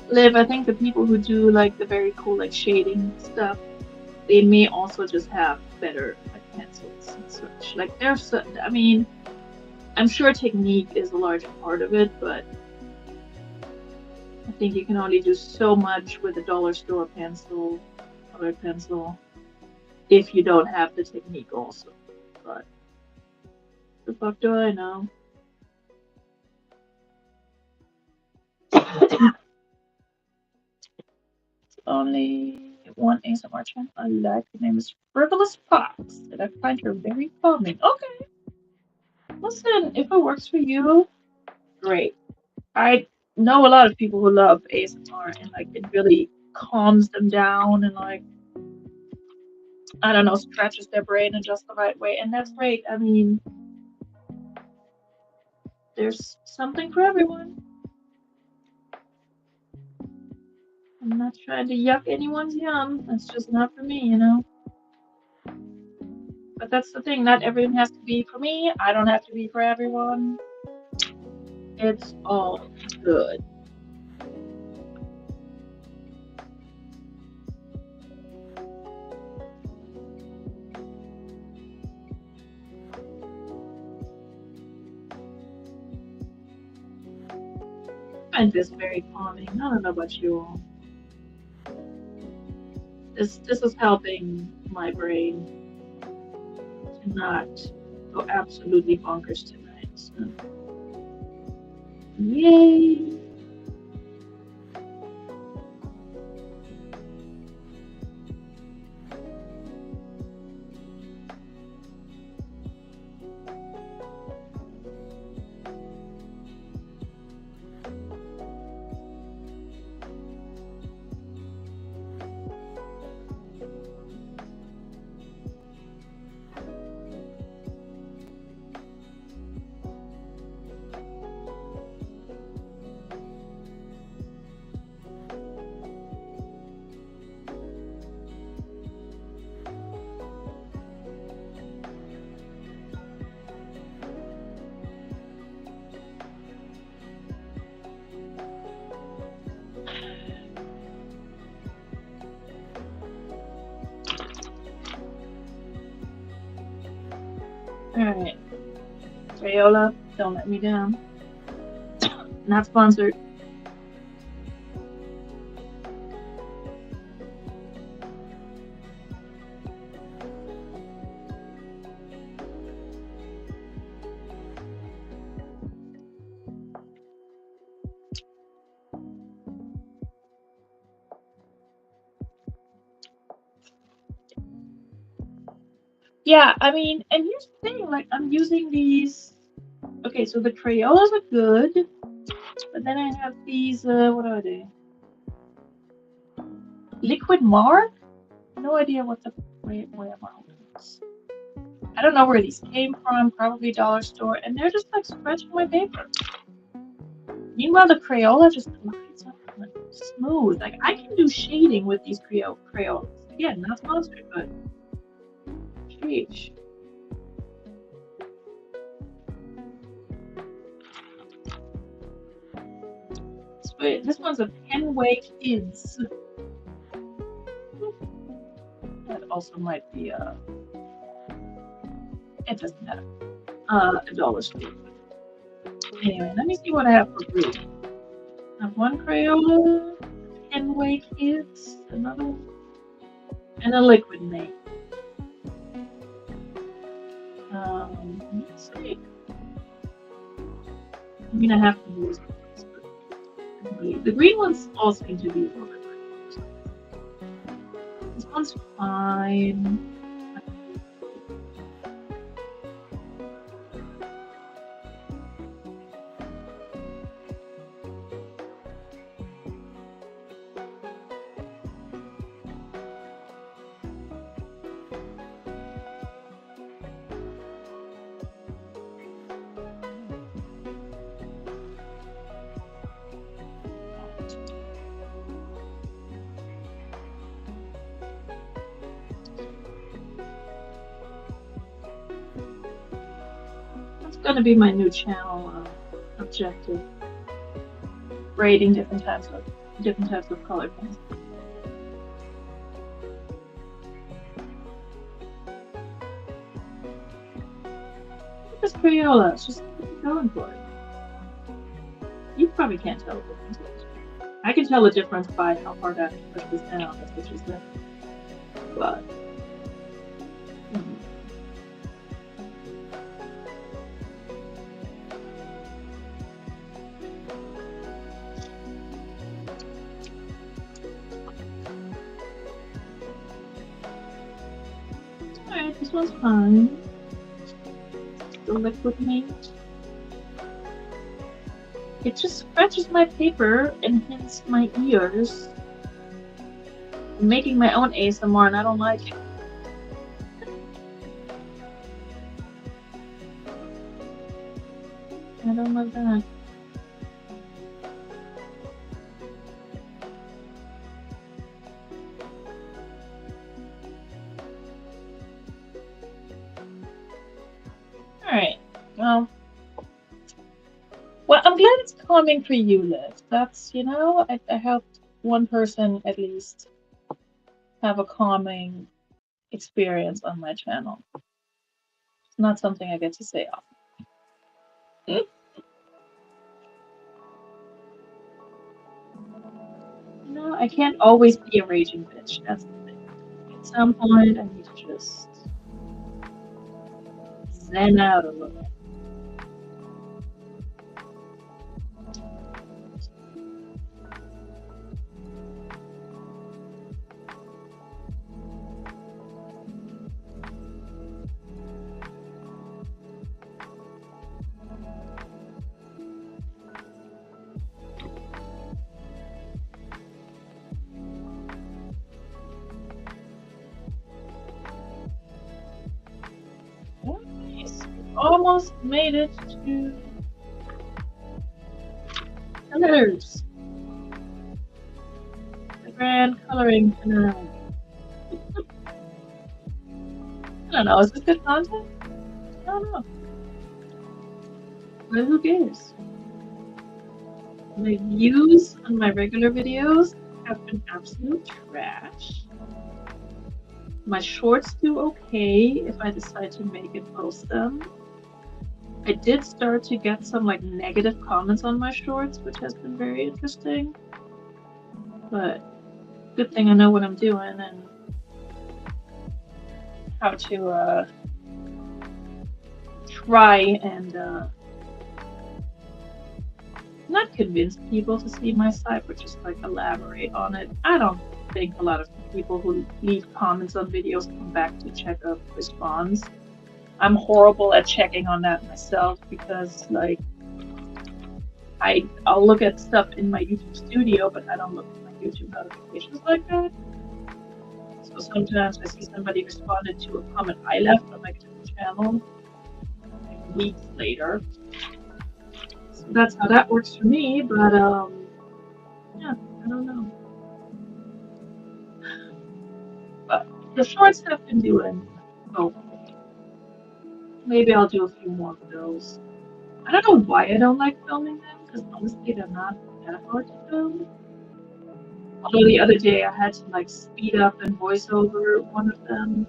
A: Liv, I think the people who do like the very cool like shading stuff, they may also just have better like pencils and such. Like there's, I mean, I'm sure technique is a large part of it, but I think you can only do so much with a dollar store pencil, colored pencil, if you don't have the technique also. But the fuck do I know? It's only one ASMR channel I like. Her name is Frivolous Fox, and I find her very calming. Okay, listen, if it works for you, great. I know a lot of people who love ASMR and like it really calms them down and like I don't know, stretches their brain in just the right way, and that's great. I mean, there's something for everyone. I'm not trying to yuck anyone's yum. That's just not for me, you know. But that's the thing, not everyone has to be for me. I don't have to be for everyone. It's all good. I find this very calming. I don't know about you all. This is helping my brain to not go absolutely bonkers tonight. So, yay! Alright. Crayola, don't let me down. Not sponsored. Yeah, I mean, and here's the thing, like I'm using these. Okay, so the Crayolas are good, but then I have these. What are they? Liquid Mark. No idea what the where is. I don't know where these came from. Probably dollar store, and they're just like scratching my paper. Meanwhile, the Crayola just glides up like smooth. Like I can do shading with these Crayolas. Again, not sponsored, but sheesh. Sweet. This one's a Penway Kids. That also might be a. It doesn't matter. A dollar store. Anyway, let me see what I have for blue. I have one Crayola, Penway Kids, another one, and a liquid mate. Let's see. I'm gonna have to use this. The green ones all seem to be a little bit like this one's fine. Gonna be my new channel objective. Grading different types of color pens. This Crayola, it's just going for it. You probably can't tell the difference. I can tell the difference by how hard I push this down. That's what she said. But. Alright, this one's fine. The liquid mate. It just scratches my paper and hits my ears. I'm making my own ASMR and I don't like it. I don't like that. Alright. Well, I'm glad it's calming for you, Liv. That's, I helped one person at least have a calming experience on my channel. It's not something I get to say often. I can't always be a raging bitch. That's the thing. At some point, I need to just zen out a little. Nice. Almost made it to colors. The grand coloring finale. I don't know, is this good content? I don't know. But who cares? My views on my regular videos have been absolute trash. My shorts do okay if I decide to make and post them. I did start to get some negative comments on my shorts, which has been very interesting. But good thing I know what I'm doing and how to try and not convince people to see my site, but just elaborate on it. I don't think a lot of people who leave comments on videos come back to check up response. I'm horrible at checking on that myself because I'll look at stuff in my YouTube studio, but I don't look at my YouTube notifications like that. So sometimes I see somebody responded to a comment I left on my different channel weeks later. So that's how that works for me, but yeah, I don't know. But the shorts have been doing okay. Maybe I'll do a few more of those. I don't know why I don't like filming them, because honestly they're not that hard to film. Although the other day I had to speed up and voice over one of them,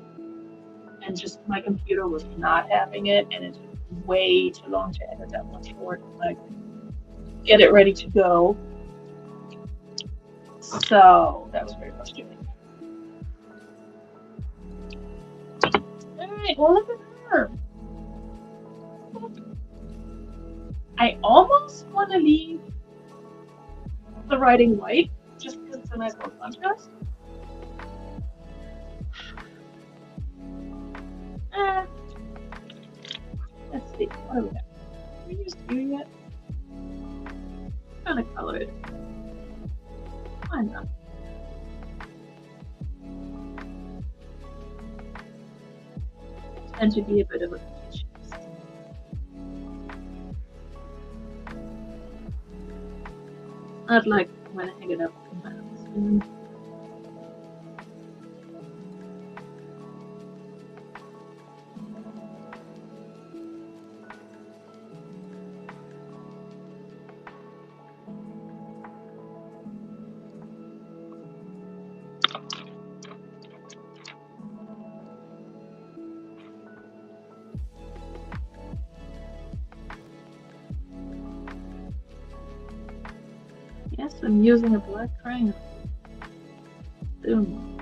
A: and just my computer was not having it, and it took way too long to edit that one short, get it ready to go. So that was very frustrating. Alright, well look at her. I almost want to leave the writing white, just because it's a nice little contrast. Let's see, what do we have? Are we just doing it? Kind of colored. Why not? Tend to be a bit of a perfectionist. I'd like when I hang it up in my house. Yes, I'm using a black triangle. Boom.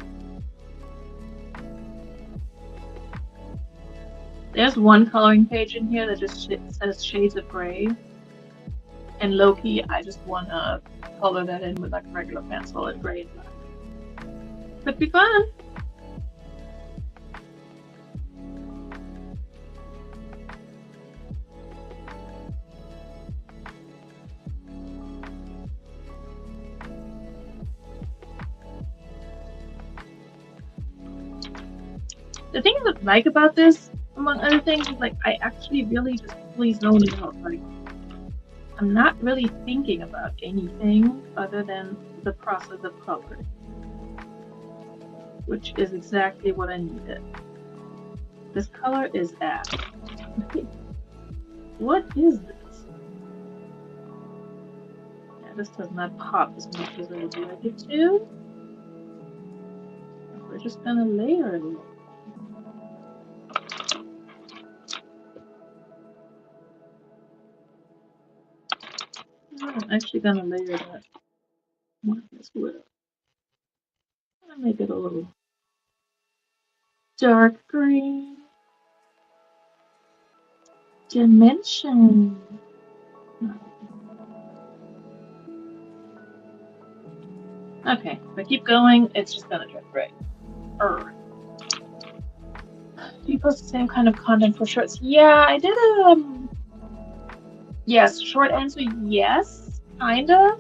A: There's one coloring page in here that just says shades of gray. And low-key, I just want to color that in with a regular pencil and gray and black. Could be fun. The thing I like about this, among other things, is I actually really just fully zone out. I'm not really thinking about anything other than the process of coloring, which is exactly what I needed. This color is ash. What is this? Yeah, this does not pop as much as I would like it to. We're just gonna layer it a little. I'm actually gonna layer that as well. I'm gonna make it a little dark green. Dimension. Okay, if I keep going, it's just gonna drift right. Do you post the same kind of content for shorts? Yeah, I did yes, short answer, yes, kinda.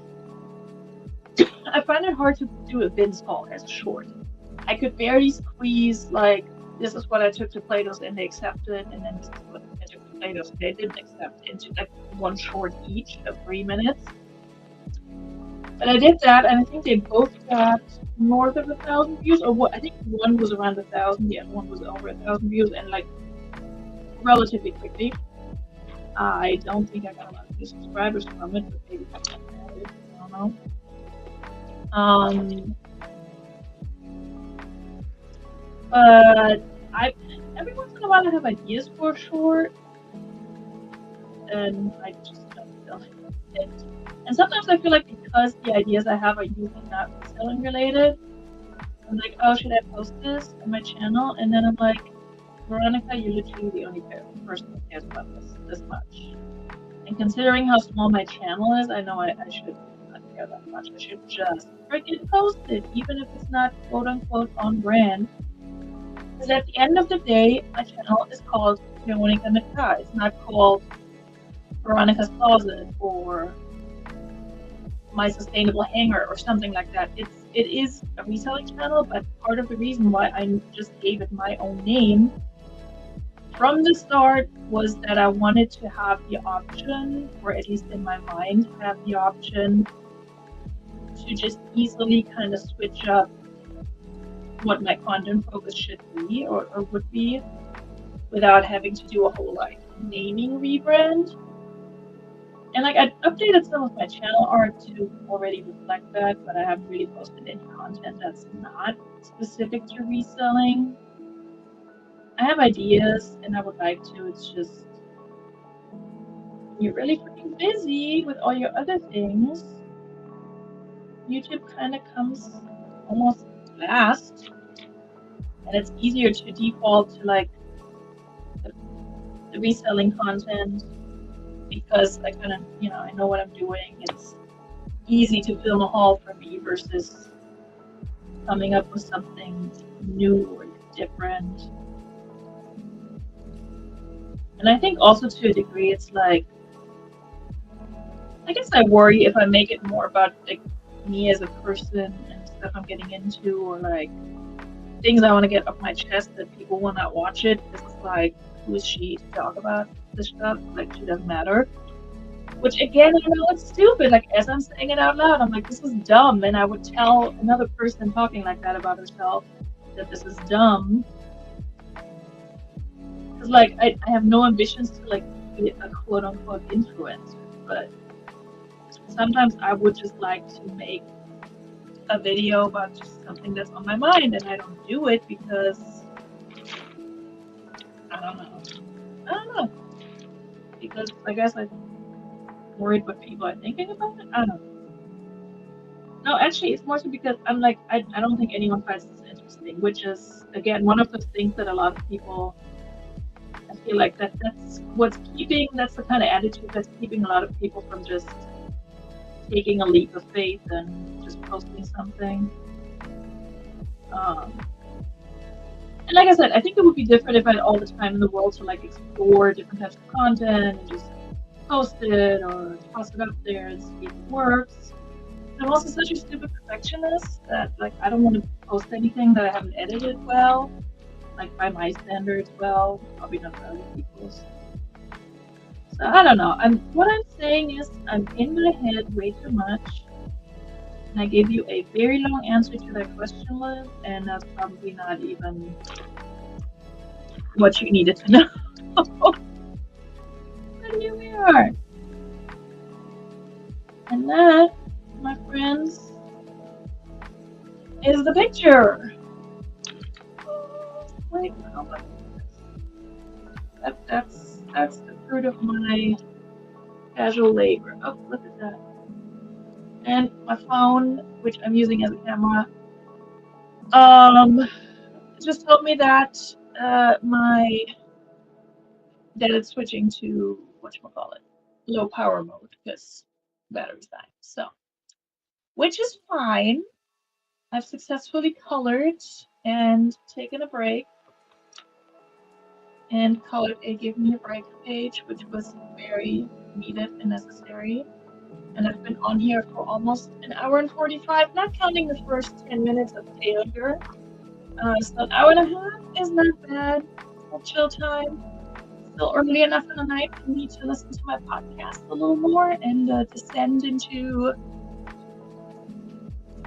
A: I find it hard to do a binge haul as a short. I could barely squeeze like this is what I took to Play-Dohs and they accepted, and then this is what I took to Play-Dohs and they didn't accept into like one short each of 3 minutes. But I did that, and I think they both got north of 1,000 views, or what? I think one was around 1,000, the other one was over 1,000 views, and like relatively quickly. I don't think I got a lot of new subscribers from it, but maybe that's not it. I don't know. But I every once in a while I have ideas for a short, and I just don't feel like it. And sometimes I feel like because the ideas I have are usually not reselling related, I'm like, oh, should I post this on my channel? And then I'm like, Veronika, you're literally the only person who cares about this much. And considering how small my channel is, I know I should not care that much. I should just freaking post it, even if it's not quote unquote on brand. Because at the end of the day, my channel is called Veronika Mika. It's not called Veronika's Closet or My Sustainable Hanger or something like that. It is a reselling channel, but part of the reason why I just gave it my own name from the start was that I wanted to have the option, or at least in my mind, have the option to just easily kind of switch up what my content focus should be or would be without having to do a whole like naming rebrand. And like I updated some of my channel art to already reflect that, but I haven't really posted any content that's not specific to reselling. I have ideas and I would like to, it's just you're really freaking busy with all your other things. YouTube kind of comes almost last, and it's easier to default to like the reselling content because I kind of, I know what I'm doing. It's easy to film a haul for me versus coming up with something new or different. And I think also to a degree, it's like, I guess I worry if I make it more about like me as a person and stuff I'm getting into, or like things I want to get off my chest that people will not watch it. Because it's like, who is she to talk about this stuff? Like, she doesn't matter. Which again, I know it's stupid. Like, as I'm saying it out loud, I'm like, this is dumb. And I would tell another person talking like that about herself that this is dumb. Because like, I have no ambitions to like be a quote unquote influencer, but sometimes I would just like to make a video about just something that's on my mind, and I don't do it because I don't know. Because I guess I'm worried what people are thinking about it. I don't know. No, actually, it's more so because I'm like, I don't think anyone finds this interesting, which is, again, one of those things that a lot of people, I feel like that's the kind of attitude that's keeping a lot of people from just taking a leap of faith and just posting something. And like I said, I think it would be different if I had all the time in the world to like explore different types of content and just post it or toss it up there and see if it works. I'm also such a stupid perfectionist that like I don't want to post anything that I haven't edited well, like by my standards well, probably not by other people's. So I don't know. What I'm saying is I'm in my head way too much. And I gave you a very long answer to that question, Liv, and that's probably not even what you needed to know. Anyway, are. And that, my friends, is the picture. Wait, how much? That's the fruit of my casual labor. Oh, look at that. And my phone, which I'm using as a camera, um, just told me that my that it's switching to whatchamacallit, low power mode because battery's dying. So, which is fine. I've successfully colored and taken a break. And colored a Give Me a Break page, which was very needed and necessary. And I've been on here for almost an hour and 45, not counting the first 10 minutes of failure. So an hour and a half is not bad. Still chill time. Still early enough in the night for me to listen to my podcast a little more and descend into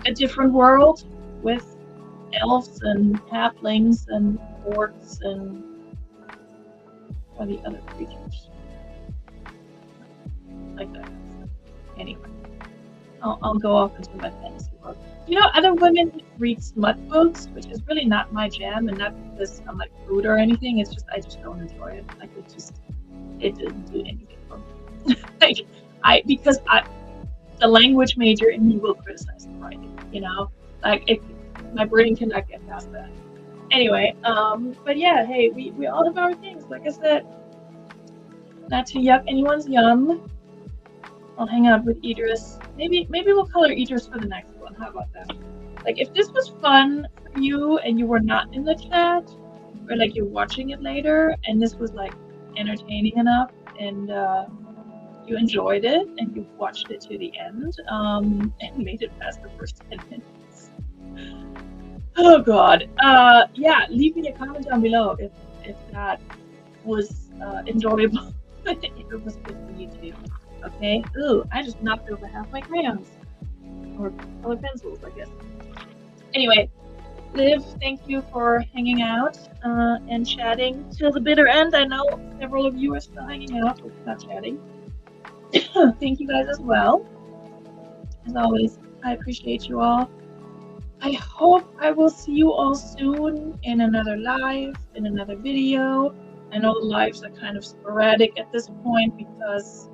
A: a different world with elves and halflings and orcs and the other creatures like that. Anyway, I'll go off into my fantasy world. You know, other women read smut books, which is really not my jam, and not because I'm like rude or anything. It's just I just don't enjoy it. Like it doesn't do anything for me. Because the language major in me will criticize the writing. You know, my brain cannot get past that. Anyway, but yeah, hey, we all have our things. Like I said, not to yuck anyone's yum. I'll hang out with Idris. Maybe we'll color Idris for the next one. How about that? Like if this was fun for you and you were not in the chat, or like you're watching it later and this was like entertaining enough and you enjoyed it and you watched it to the end and made it past the first 10 minutes. Oh god. Yeah, leave me a comment down below if that was enjoyable. If it was good for you too. Okay. Ooh, I just knocked over half my crayons. Or colored pencils, I guess. Anyway, Liv, thank you for hanging out and chatting till the bitter end. I know several of you are still hanging out, but not chatting. Thank you guys as well. As always, I appreciate you all. I hope I will see you all soon in another live, in another video. I know the lives are kind of sporadic at this point because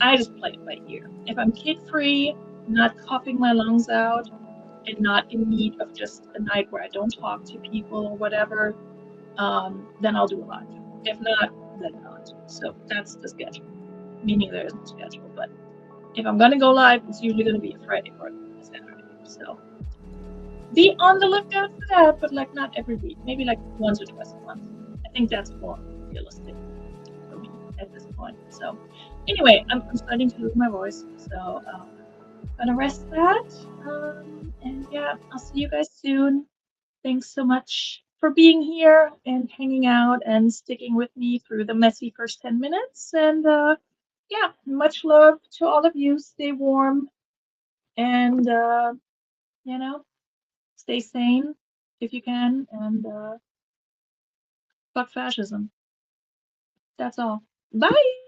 A: I just play it by ear. If I'm kid-free, not coughing my lungs out, and not in need of just a night where I don't talk to people or whatever, then I'll do a live. If not, then not. So that's the schedule. Meaning there isn't a schedule, but if I'm gonna go live, it's usually gonna be a Friday or a Saturday. So be on the lookout for that, but like not every week. Maybe like once or twice a month. I think that's more realistic for me at this point. So anyway, I'm starting to lose my voice, so gonna rest that. And yeah, I'll see you guys soon. Thanks so much for being here and hanging out and sticking with me through the messy first 10 minutes. And yeah, much love to all of you. Stay warm and, you know, stay sane if you can. And fuck fascism. That's all. Bye.